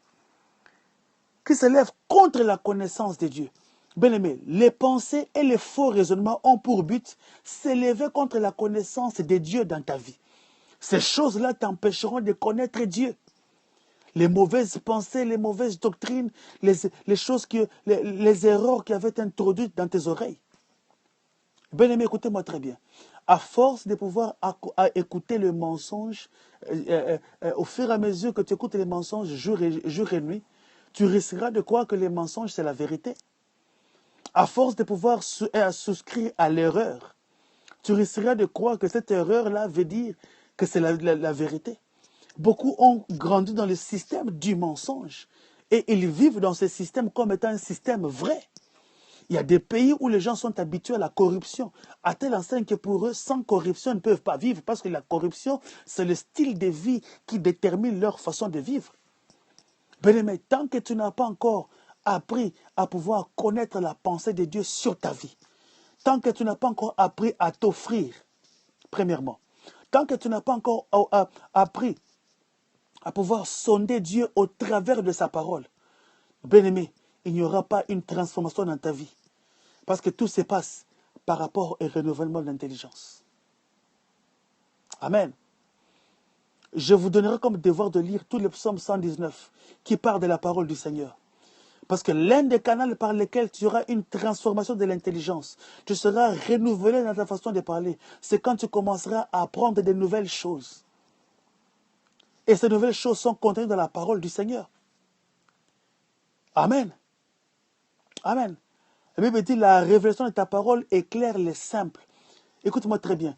Speaker 1: qui s'élève contre la connaissance de Dieu. Bien-aimé, les pensées et les faux raisonnements ont pour but s'élever contre la connaissance de Dieu dans ta vie. Ces choses-là t'empêcheront de connaître Dieu. Les mauvaises pensées, les mauvaises doctrines, les choses les erreurs qui avaient été introduites dans tes oreilles. Bien-aimé, écoutez-moi très bien. À force de pouvoir écouter le mensonge, au fur et à mesure que tu écoutes les mensonges jour et nuit, tu risqueras de croire que les mensonges, c'est la vérité. À force de pouvoir souscrire à l'erreur, tu risqueras de croire que cette erreur-là veut dire que c'est la vérité. Beaucoup ont grandi dans le système du mensonge et ils vivent dans ce système comme étant un système vrai. Il y a des pays où les gens sont habitués à la corruption, à telle enseigne que pour eux, sans corruption, ils ne peuvent pas vivre parce que la corruption, c'est le style de vie qui détermine leur façon de vivre. Bien-aimé, tant que tu n'as pas encore appris à pouvoir connaître la pensée de Dieu sur ta vie, tant que tu n'as pas encore appris à t'offrir, premièrement, tant que tu n'as pas encore appris à pouvoir sonder Dieu au travers de sa parole, bien-aimé, il n'y aura pas une transformation dans ta vie. Parce que tout se passe par rapport au renouvellement de l'intelligence. Amen. Je vous donnerai comme devoir de lire tout le psaume 119 qui parle de la parole du Seigneur. Parce que l'un des canaux par lesquels tu auras une transformation de l'intelligence, tu seras renouvelé dans ta façon de parler, c'est quand tu commenceras à apprendre de nouvelles choses. Et ces nouvelles choses sont contenues dans la parole du Seigneur. Amen. Amen. La Bible dit, la révélation de ta parole éclaire les simples. Écoute-moi très bien.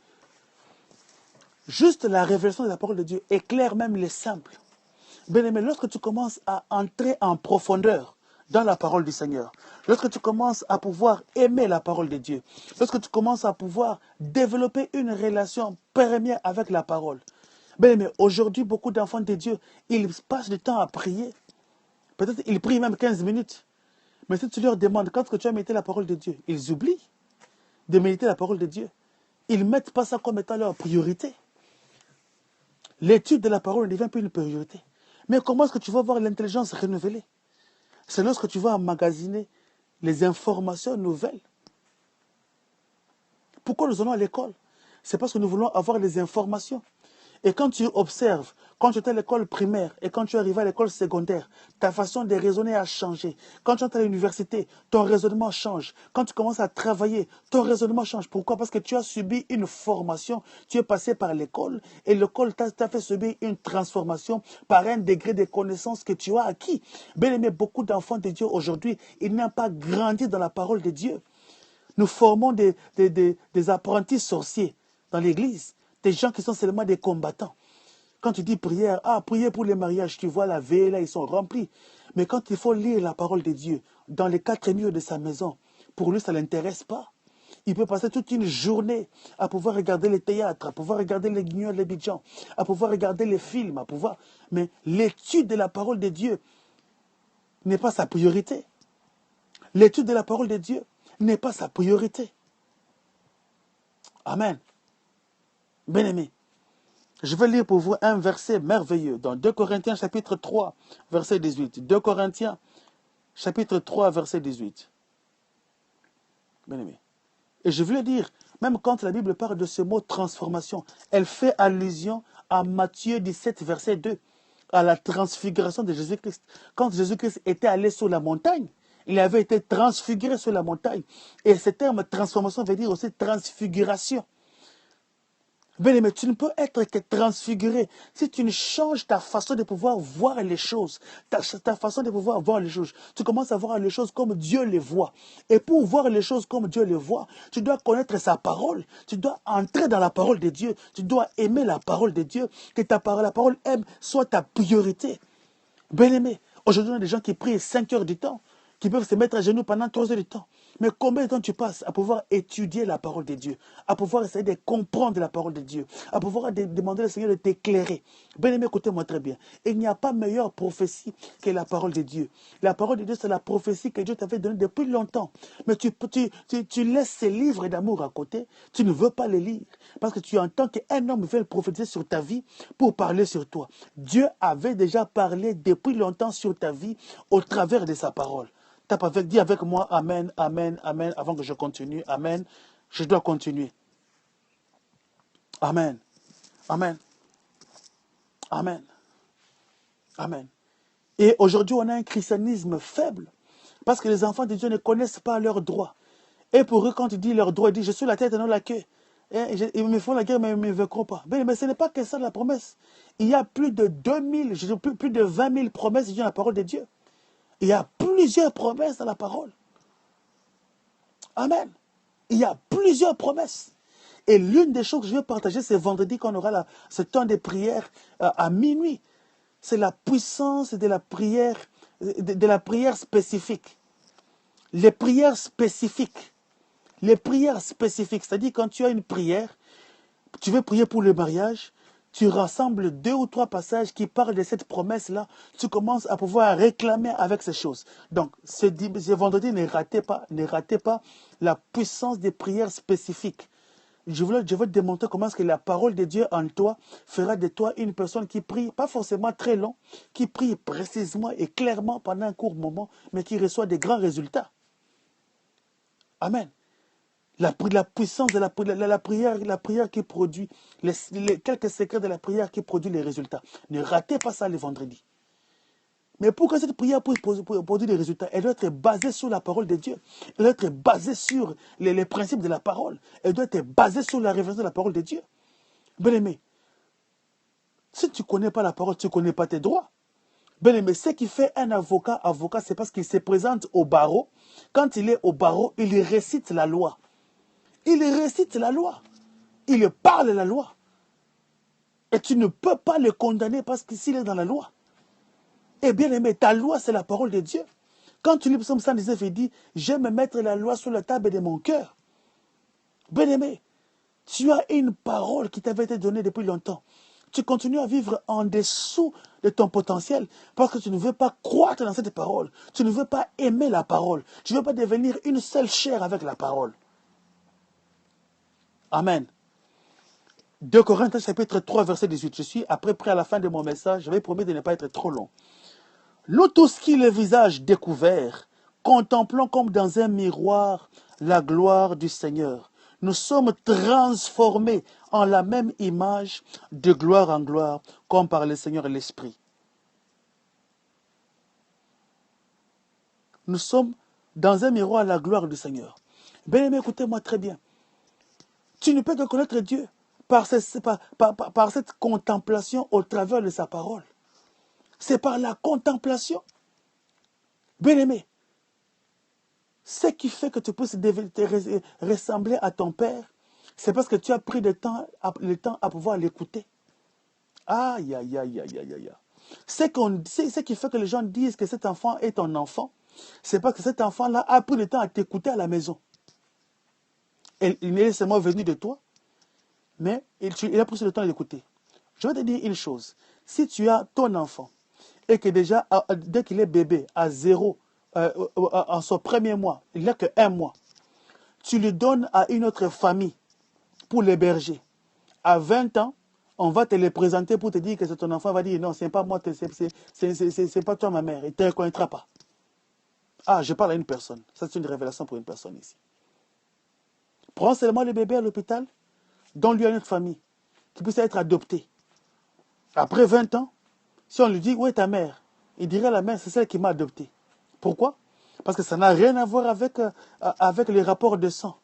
Speaker 1: Juste la révélation de la parole de Dieu éclaire même les simples. Bien-aimé, lorsque tu commences à entrer en profondeur dans la parole du Seigneur, lorsque tu commences à pouvoir aimer la parole de Dieu, lorsque tu commences à pouvoir développer une relation première avec la parole, bien-aimé, aujourd'hui, beaucoup d'enfants de Dieu, ils passent du temps à prier. Peut-être ils prient même 15 minutes. Mais si tu leur demandes quand tu as médité la parole de Dieu, ils oublient de méditer la parole de Dieu. Ils ne mettent pas ça comme étant leur priorité. L'étude de la parole ne devient plus une priorité. Mais comment est-ce que tu vas avoir l'intelligence renouvelée? C'est lorsque tu vas emmagasiner les informations nouvelles. Pourquoi nous allons à l'école? C'est parce que nous voulons avoir les informations. Et quand tu observes, quand tu es à l'école primaire et quand tu arrives à l'école secondaire, ta façon de raisonner a changé. Quand tu entres à l'université, ton raisonnement change. Quand tu commences à travailler, ton raisonnement change. Pourquoi? Parce que tu as subi une formation, tu es passé par l'école et l'école t'a fait subir une transformation par un degré de connaissance que tu as acquis. Bien aimé, beaucoup d'enfants de Dieu aujourd'hui, ils n'ont pas grandi dans la parole de Dieu. Nous formons des apprentis sorciers dans l'église. Des gens qui sont seulement des combattants. Quand tu dis prière, prier pour les mariages, tu vois la veille, là, ils sont remplis. Mais quand il faut lire la parole de Dieu dans les 4 murs de sa maison, pour lui, ça ne l'intéresse pas. Il peut passer toute une journée à pouvoir regarder les théâtres, à pouvoir regarder les Guignol, les Bidjan, à pouvoir regarder les films, à pouvoir... Mais l'étude de la parole de Dieu n'est pas sa priorité. L'étude de la parole de Dieu n'est pas sa priorité. Amen. Bien-aimé, je vais lire pour vous un verset merveilleux dans 2 Corinthiens chapitre 3, verset 18. 2 Corinthiens chapitre 3, verset 18. Bien-aimé. Et je voulais dire, même quand la Bible parle de ce mot transformation, elle fait allusion à Matthieu 17, verset 2, à la transfiguration de Jésus-Christ. Quand Jésus-Christ était allé sur la montagne, il avait été transfiguré sur la montagne. Et ce terme transformation veut dire aussi transfiguration. Bien-aimé, tu ne peux être que transfiguré si tu ne changes ta façon de pouvoir voir les choses. Ta façon de pouvoir voir les choses. Tu commences à voir les choses comme Dieu les voit. Et pour voir les choses comme Dieu les voit, tu dois connaître sa parole. Tu dois entrer dans la parole de Dieu. Tu dois aimer la parole de Dieu. Que la parole aime soit ta priorité. Bien-aimé, aujourd'hui, on a des gens qui prient 5 heures du temps, qui peuvent se mettre à genoux pendant 3 heures du temps. Mais combien de temps tu passes à pouvoir étudier la parole de Dieu, à pouvoir essayer de comprendre la parole de Dieu, à pouvoir demander au Seigneur de t'éclairer. Bien-aimé, écoutez-moi très bien. Il n'y a pas meilleure prophétie que la parole de Dieu. La parole de Dieu, c'est la prophétie que Dieu t'avait donnée depuis longtemps. Mais tu laisses ces livres d'amour à côté, tu ne veux pas les lire. Parce que tu entends qu'un homme veut prophétiser sur ta vie pour parler sur toi. Dieu avait déjà parlé depuis longtemps sur ta vie au travers de sa parole. Dis avec moi Amen, Amen, Amen, avant que je continue. Amen. Je dois continuer. Amen. Amen. Amen. Amen. Et aujourd'hui, on a un christianisme faible parce que les enfants de Dieu ne connaissent pas leurs droits. Et pour eux, quand ils disent leurs droits, ils disent je suis la tête et non la queue. Ils me font la guerre, mais ils ne me vaincront pas. Mais ce n'est pas que ça la promesse. Il y a plus de 2000, plus de 20 000 promesses dans la parole de Dieu. Il y a plusieurs promesses dans la parole. Amen. Il y a plusieurs promesses. Et l'une des choses que je vais partager, c'est vendredi quand on aura ce temps de prière à minuit. C'est la puissance de la prière spécifique. Les prières spécifiques. Les prières spécifiques, c'est-à-dire quand tu as une prière, tu veux prier pour le mariage, tu rassembles 2 ou 3 passages qui parlent de cette promesse-là, tu commences à pouvoir réclamer avec ces choses. Donc, ce vendredi, ne ratez pas la puissance des prières spécifiques. Je veux te démontrer comment est-ce que la parole de Dieu en toi fera de toi une personne qui prie, pas forcément très long, qui prie précisément et clairement pendant un court moment, mais qui reçoit des grands résultats. Amen. La puissance de la prière qui produit, quelques secrets de la prière qui produit les résultats. Ne ratez pas ça le vendredi. Mais pour que cette prière puisse produire des résultats, elle doit être basée sur la parole de Dieu. Elle doit être basée sur les principes de la parole. Elle doit être basée sur la révélation de la parole de Dieu. Bien-aimé, si tu ne connais pas la parole, tu ne connais pas tes droits. Bien-aimé, ce qui fait un avocat, c'est parce qu'il se présente au barreau. Quand il est au barreau, il récite la loi. Il récite la loi. Il parle la loi. Et tu ne peux pas le condamner parce qu'il est dans la loi. Et bien aimé, ta loi, c'est la parole de Dieu. Quand tu lis Psaume 119, il dit, je vais me mettre la loi sur la table de mon cœur. Bien aimé, tu as une parole qui t'avait été donnée depuis longtemps. Tu continues à vivre en dessous de ton potentiel parce que tu ne veux pas croître dans cette parole. Tu ne veux pas aimer la parole. Tu ne veux pas devenir une seule chair avec la parole. Amen. 2 Corinthiens chapitre 3 verset 18. Je suis après près à la fin de mon message. J'avais promis de ne pas être trop long. Nous tous qui le visage découvert, contemplons comme dans un miroir la gloire du Seigneur. Nous sommes transformés en la même image de gloire en gloire, comme par le Seigneur et l'Esprit. Nous sommes dans un miroir la gloire du Seigneur. Bien-aimé, écoutez-moi très bien. Tu ne peux que connaître Dieu par cette contemplation au travers de sa parole. C'est par la contemplation. Bien-aimé, ce qui fait que tu puisses te ressembler à ton Père, c'est parce que tu as pris le temps à pouvoir l'écouter. Aïe, aïe, aïe, aïe, aïe, aïe. Ce qui fait que les gens disent que cet enfant est ton enfant, c'est parce que cet enfant-là a pris le temps à t'écouter à la maison. Il n'est seulement venu de toi, mais il a pris le temps à l'écouter. Je vais te dire une chose. Si tu as ton enfant, et que déjà, dès qu'il est bébé, à 0, en son premier mois, il n'a que 1 mois, tu le donnes à une autre famille pour l'héberger. À 20 ans, on va te le présenter pour te dire que c'est ton enfant. Il va dire non, c'est pas moi, c'est pas toi ma mère. Il ne te reconnaîtra pas. Ah, je parle à une personne. Ça, c'est une révélation pour une personne ici. Prends seulement le bébé à l'hôpital, donne-lui à une autre famille, qui puisse être adopté. Après 20 ans, si on lui dit où est ta mère, il dirait la mère, c'est celle qui m'a adopté. Pourquoi? Parce que ça n'a rien à voir avec les rapports de sang.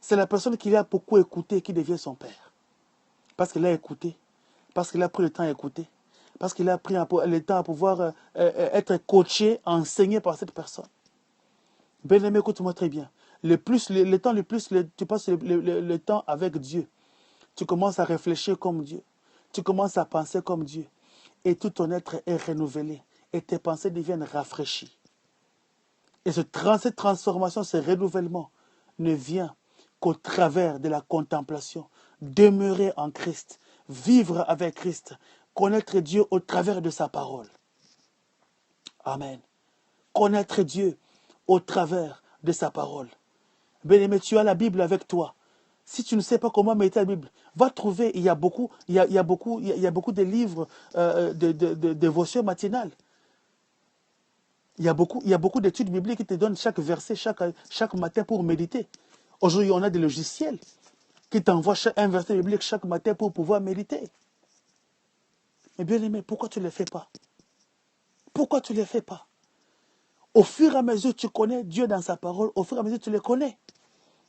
Speaker 1: C'est la personne qui a beaucoup écouté qui devient son père. Parce qu'il a écouté, parce qu'il a pris le temps à écouter, parce qu'il a pris le temps à pouvoir être coaché, enseigné par cette personne. Bien-aimé, écoute-moi très bien. Tu passes le temps avec Dieu. Tu commences à réfléchir comme Dieu. Tu commences à penser comme Dieu. Et tout ton être est renouvelé. Et tes pensées deviennent rafraîchies. Et cette transformation, ce renouvellement ne vient qu'au travers de la contemplation. Demeurer en Christ, vivre avec Christ, connaître Dieu au travers de sa parole. Amen. Connaître Dieu au travers de sa parole. Bien-aimé, tu as la Bible avec toi. Si tu ne sais pas comment méditer la Bible, va trouver, il y a beaucoup de livres de dévotion matinale. Il y a beaucoup d'études bibliques qui te donnent chaque verset, chaque matin pour méditer. Aujourd'hui, on a des logiciels qui t'envoient un verset biblique chaque matin pour pouvoir méditer. Mais bien aimé, pourquoi tu ne le fais pas? Pourquoi tu ne le fais pas? Au fur et à mesure, tu connais Dieu dans sa parole, au fur et à mesure, tu le connais.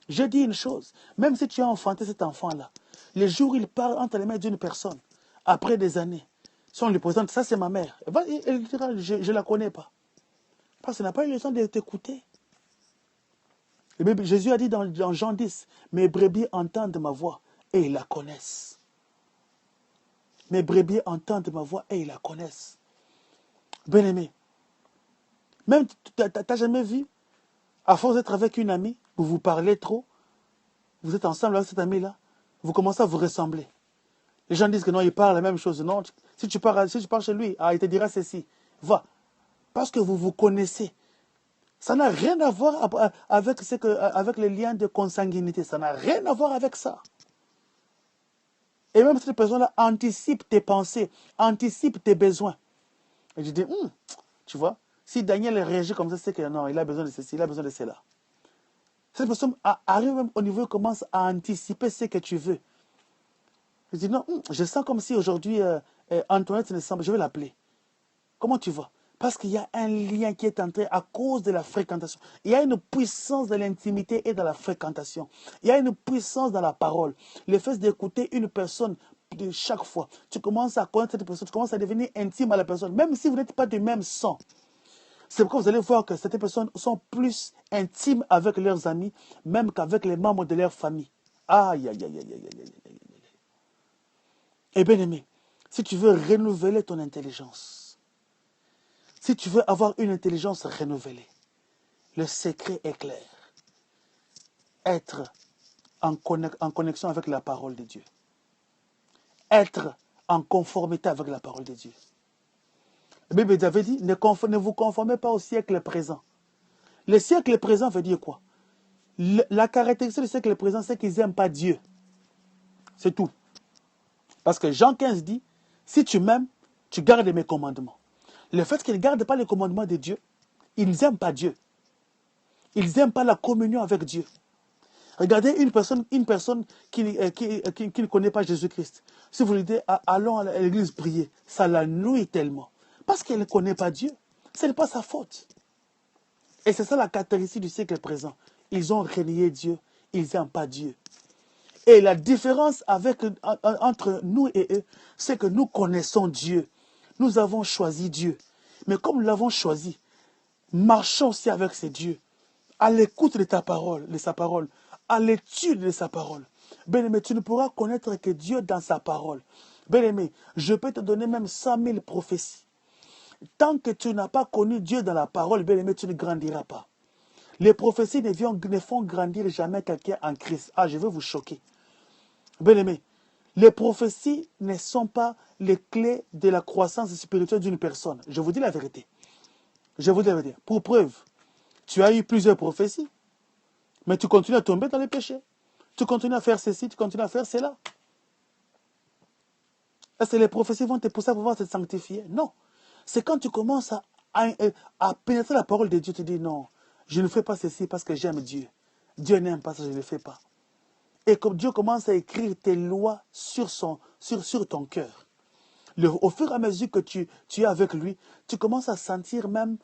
Speaker 1: Je dis une chose, même si tu as enfanté cet enfant-là, les jours où il parle entre les mains d'une personne, après des années, si on lui présente, ça c'est ma mère, elle dira, je ne la connais pas. Parce qu'elle n'a pas eu le temps de t'écouter. Jésus a dit dans Jean 10, mes brebis entendent ma voix et ils la connaissent. Mes brebis entendent ma voix et ils la connaissent. Bien-aimé, même tu n'as jamais vu, à force d'être avec une amie, vous parlez trop, vous êtes ensemble avec cette amie-là, vous commencez à vous ressembler. Les gens disent que non, il parle la même chose. Non, si tu pars chez lui, il te dira ceci. Va. Parce que vous vous connaissez. Ça n'a rien à voir avec les liens de consanguinité. Ça n'a rien à voir avec ça. Et même cette personne-là anticipe tes pensées, anticipe tes besoins. Et je dis, tu vois, si Daniel réagit comme ça, c'est que non, il a besoin de ceci, il a besoin de cela. Cette personne arrive même au niveau, commence à anticiper ce que tu veux. Je dis, non, je sens comme si aujourd'hui, Antoinette ne semble, je vais l'appeler. Comment tu vas? Parce qu'il y a un lien qui est entré à cause de la fréquentation. Il y a une puissance de l'intimité et de la fréquentation. Il y a une puissance dans la parole. Le fait d'écouter une personne de chaque fois, tu commences à connaître cette personne, tu commences à devenir intime à la personne, même si vous n'êtes pas du même sang. C'est pourquoi vous allez voir que certaines personnes sont plus intimes avec leurs amis, même qu'avec les membres de leur famille. Aïe, aïe, aïe, aïe, aïe, aïe, aïe. Et bien aimé, si tu veux renouveler ton intelligence, si tu veux avoir une intelligence renouvelée, le secret est clair. Être en connexion avec la parole de Dieu. Être en conformité avec la parole de Dieu. La Bible avait dit, ne vous conformez pas au siècle présent. Le siècle présent veut dire quoi? La caractéristique du siècle présent, c'est qu'ils n'aiment pas Dieu. C'est tout. Parce que Jean 15 dit, si tu m'aimes, tu gardes mes commandements. Le fait qu'ils ne gardent pas les commandements de Dieu, ils n'aiment pas Dieu. Ils n'aiment pas la communion avec Dieu. Regardez une personne qui ne connaît pas Jésus-Christ. Si vous lui dites, allons à l'église prier, ça la nuit tellement. Parce qu'elle ne connaît pas Dieu. Ce n'est pas sa faute. Et c'est ça la caractéristique du siècle présent. Ils ont renié Dieu, ils n'aiment pas Dieu. Et la différence entre nous et eux, c'est que nous connaissons Dieu. Nous avons choisi Dieu. Mais comme nous l'avons choisi, marchons aussi avec ce Dieu. À l'écoute de ta parole, de sa parole, à l'étude de sa parole. Bien-aimé, tu ne pourras connaître que Dieu dans sa parole. Bien-aimé, je peux te donner même 100 000 prophéties. Tant que tu n'as pas connu Dieu dans la parole, bien-aimé, tu ne grandiras pas. Les prophéties ne font grandir jamais quelqu'un en Christ. Ah, je vais vous choquer. Bien-aimé, les prophéties ne sont pas les clés de la croissance spirituelle d'une personne. Je vous dis la vérité. Je vous dis la vérité. Pour preuve, tu as eu plusieurs prophéties, mais tu continues à tomber dans les péchés. Tu continues à faire ceci, tu continues à faire cela. Est-ce que les prophéties vont te pousser à pouvoir te sanctifier? Non. C'est quand tu commences à pénétrer la parole de Dieu, tu dis non, je ne fais pas ceci parce que j'aime Dieu. Dieu n'aime pas ça, je ne le fais pas. Et comme Dieu commence à écrire tes lois sur ton cœur, au fur et à mesure que tu es avec lui, tu commences à sentir même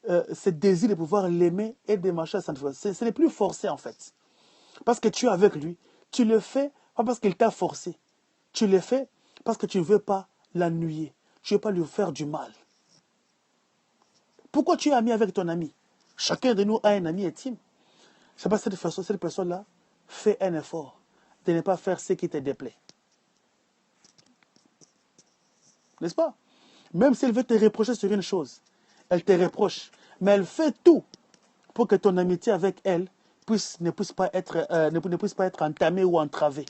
Speaker 1: ce désir de pouvoir l'aimer et de marcher à sa foi. Ce n'est plus forcé en fait. Parce que tu es avec lui, tu le fais pas parce qu'il t'a forcé. Tu le fais parce que tu ne veux pas l'ennuyer. Tu ne veux pas lui faire du mal. Pourquoi tu es ami avec ton ami? Chacun de nous a un ami intime. C'est pas cette personne-là fait un effort de ne pas faire ce qui te déplaît. N'est-ce pas? Même si elle veut te reprocher sur une chose, elle te reproche. Mais elle fait tout pour que ton amitié avec elle ne puisse pas être entamée ou entravée.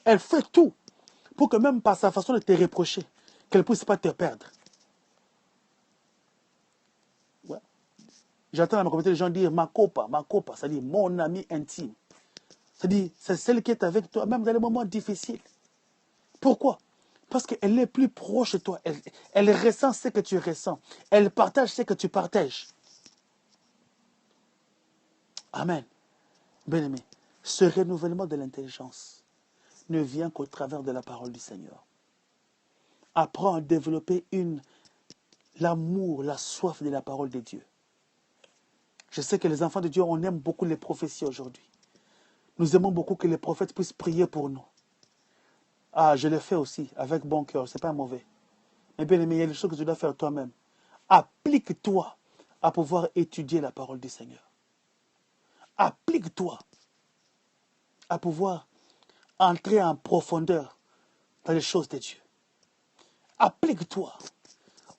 Speaker 1: Elle fait tout pour que même par sa façon de te reprocher, qu'elle ne puisse pas te perdre. Ouais. J'entends dans ma communauté les gens dire ma copa, c'est-à-dire mon ami intime. C'est-à-dire c'est celle qui est avec toi, même dans les moments difficiles. Pourquoi? Parce qu'elle est plus proche de toi. Elle ressent ce que tu ressens. Elle partage ce que tu partages. Amen. Bien-aimé, ce renouvellement de l'intelligence ne vient qu'au travers de la parole du Seigneur. Apprends à développer l'amour, la soif de la parole de Dieu. Je sais que les enfants de Dieu, on aime beaucoup les prophéties aujourd'hui. Nous aimons beaucoup que les prophètes puissent prier pour nous. Ah, je le fais aussi, avec bon cœur, ce n'est pas mauvais. Mais bien aimé, il y a des choses que tu dois faire toi-même. Applique-toi à pouvoir étudier la parole du Seigneur. Applique-toi à pouvoir entrer en profondeur dans les choses de Dieu. Applique-toi.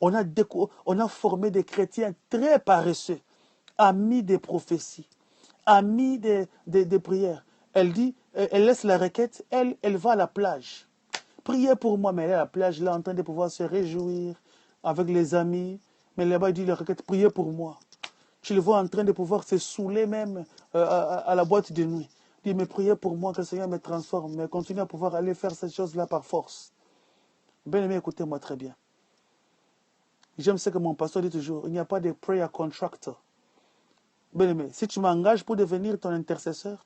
Speaker 1: On a formé des chrétiens très paresseux, amis des prophéties, amis des prières. Elle dit, elle laisse la requête, elle va à la plage. Priez pour moi, mais elle est à la plage, là, en train de pouvoir se réjouir avec les amis. Mais là-bas, il dit la requête, priez pour moi. Je le vois en train de pouvoir se saouler même à la boîte de nuit. Il dit, mais priez pour moi, que le Seigneur me transforme, mais continue à pouvoir aller faire cette chose-là par force. Bien aimé, écoutez-moi très bien. J'aime ce que mon pasteur dit toujours, il n'y a pas de prayer contractor. Bien aimé, si tu m'engages pour devenir ton intercesseur,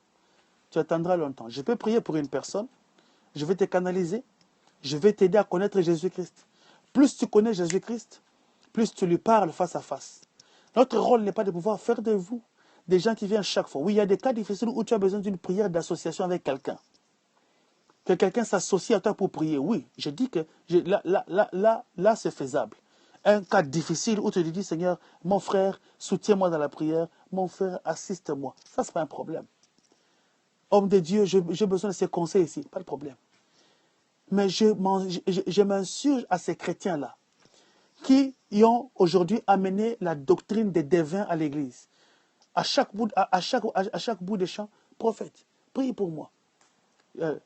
Speaker 1: tu attendras longtemps. Je peux prier pour une personne, je vais te canaliser, je vais t'aider à connaître Jésus-Christ. Plus tu connais Jésus-Christ, plus tu lui parles face à face. Notre rôle n'est pas de pouvoir faire de vous des gens qui viennent chaque fois. Oui, il y a des cas difficiles où tu as besoin d'une prière d'association avec quelqu'un. Que quelqu'un s'associe à toi pour prier. Oui, je dis que là c'est faisable. Un cas difficile où tu lui dis, Seigneur, mon frère, soutiens-moi dans la prière. Mon frère, assiste-moi. Ça, ce n'est pas un problème. Homme de Dieu, j'ai besoin de ces conseils ici. Pas de problème. Mais je m'insurge à ces chrétiens-là qui y ont aujourd'hui amené la doctrine des devins à l'église. À chaque bout de champ, prophète, prie pour moi.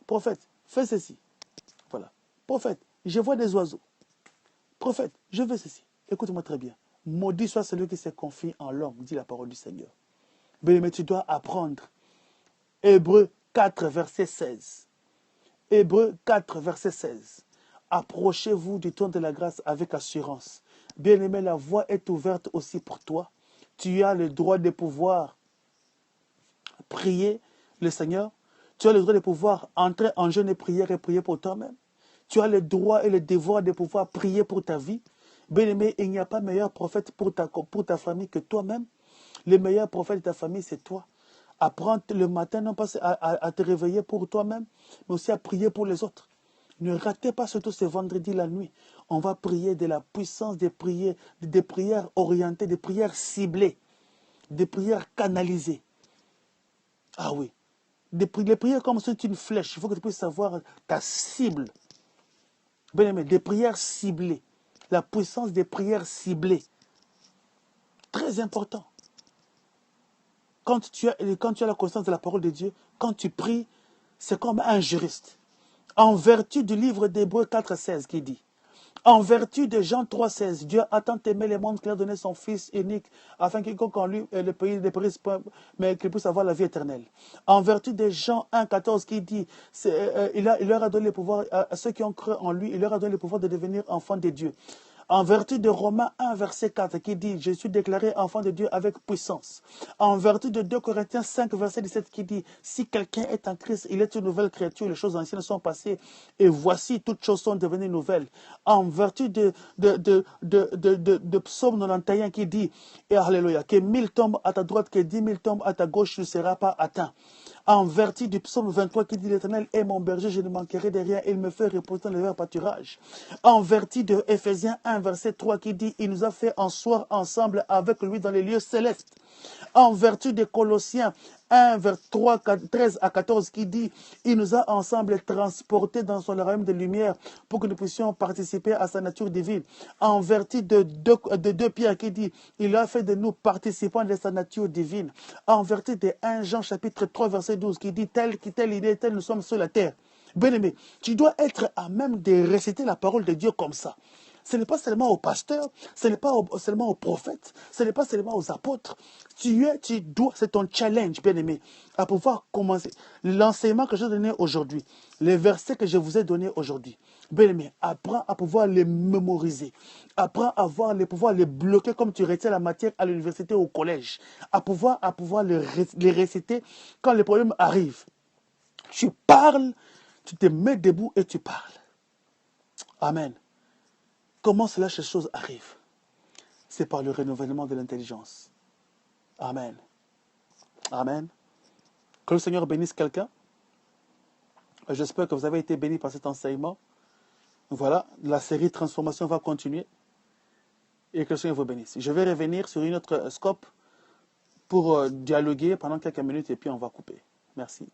Speaker 1: Prophète, fais ceci. Voilà. Prophète, je vois des oiseaux. Prophète, je veux ceci. Écoute-moi très bien. Maudit soit celui qui se confie en l'homme, dit la parole du Seigneur. Mais tu dois apprendre. Hébreux 4, verset 16. Hébreux 4, verset 16. Approchez-vous du trône de la grâce avec assurance. Bien-aimé, la voie est ouverte aussi pour toi. Tu as le droit de pouvoir prier le Seigneur. Tu as le droit de pouvoir entrer en jeûne et prière et prier pour toi-même. Tu as le droit et le devoir de pouvoir prier pour ta vie. Bien-aimé, il n'y a pas meilleur prophète pour ta famille que toi-même. Le meilleur prophète de ta famille, c'est toi. Apprends le matin, non pas à te réveiller pour toi-même, mais aussi à prier pour les autres. Ne ratez pas surtout ce vendredi la nuit. On va prier de la puissance des prières orientées, des prières ciblées, des prières canalisées. Ah oui. Les prières comme c'est une flèche. Il faut que tu puisses savoir ta cible. Bien aimé, des prières ciblées. La puissance des prières ciblées. Très important. Quand tu as la conscience de la parole de Dieu, quand tu pries, c'est comme un juriste. En vertu du livre d'Hébreux 4,16 qui dit, en vertu de Jean 3,16, Dieu a tant aimé le monde qu'il a donné son Fils unique, afin qu'il quiconque en lui le pays ne périsse pas, mais qu'il puisse avoir la vie éternelle. En vertu de Jean 1,14 qui dit, il leur a donné le pouvoir, à ceux qui ont cru en lui, il leur a donné le pouvoir de devenir enfants de Dieu. En vertu de Romains 1, verset 4, qui dit, je suis déclaré enfant de Dieu avec puissance. En vertu de 2 Corinthiens 5, verset 17, qui dit, si quelqu'un est en Christ, il est une nouvelle créature, les choses anciennes sont passées, et voici, toutes choses sont devenues nouvelles. En vertu de Psaume 91, qui dit, et alléluia, que 1000 tombent à ta droite, que 10 000 tombent à ta gauche, tu ne seras pas atteint. En vertu du psaume 23 qui dit, l'Éternel est mon berger, je ne manquerai de rien, il me fait reposer dans le vert pâturage. En vertu de Éphésiens 1, verset 3 qui dit, il nous a fait asseoir ensemble avec lui dans les lieux célestes. En vertu de Colossiens 1, vers 3, 13 à 14 qui dit, il nous a ensemble transportés dans son royaume de lumière pour que nous puissions participer à sa nature divine. En vertu de 2 Pierre qui dit, il a fait de nous participants de sa nature divine. En vertu de 1 Jean chapitre 3 verset 12 qui dit, tel il est, tel nous sommes sur la terre. Bien-aimé, tu dois être à même de réciter la parole de Dieu comme ça. Ce n'est pas seulement aux pasteurs, ce n'est pas seulement aux prophètes, ce n'est pas seulement aux apôtres. C'est ton challenge, bien-aimé, à pouvoir commencer. L'enseignement que je donné aujourd'hui, les versets que je vous ai donnés aujourd'hui, bien-aimé, apprends à pouvoir les mémoriser. Apprends à pouvoir les bloquer comme tu retiens la matière à l'université ou au collège. À pouvoir les réciter quand les problèmes arrivent. Tu parles, tu te mets debout et tu parles. Amen. Comment ces choses arrivent? C'est par le renouvellement de l'intelligence. Amen. Amen. Que le Seigneur bénisse quelqu'un. J'espère que vous avez été bénis par cet enseignement. Voilà, la série Transformation va continuer. Et que le Seigneur vous bénisse. Je vais revenir sur une autre scope pour dialoguer pendant quelques minutes et puis on va couper. Merci.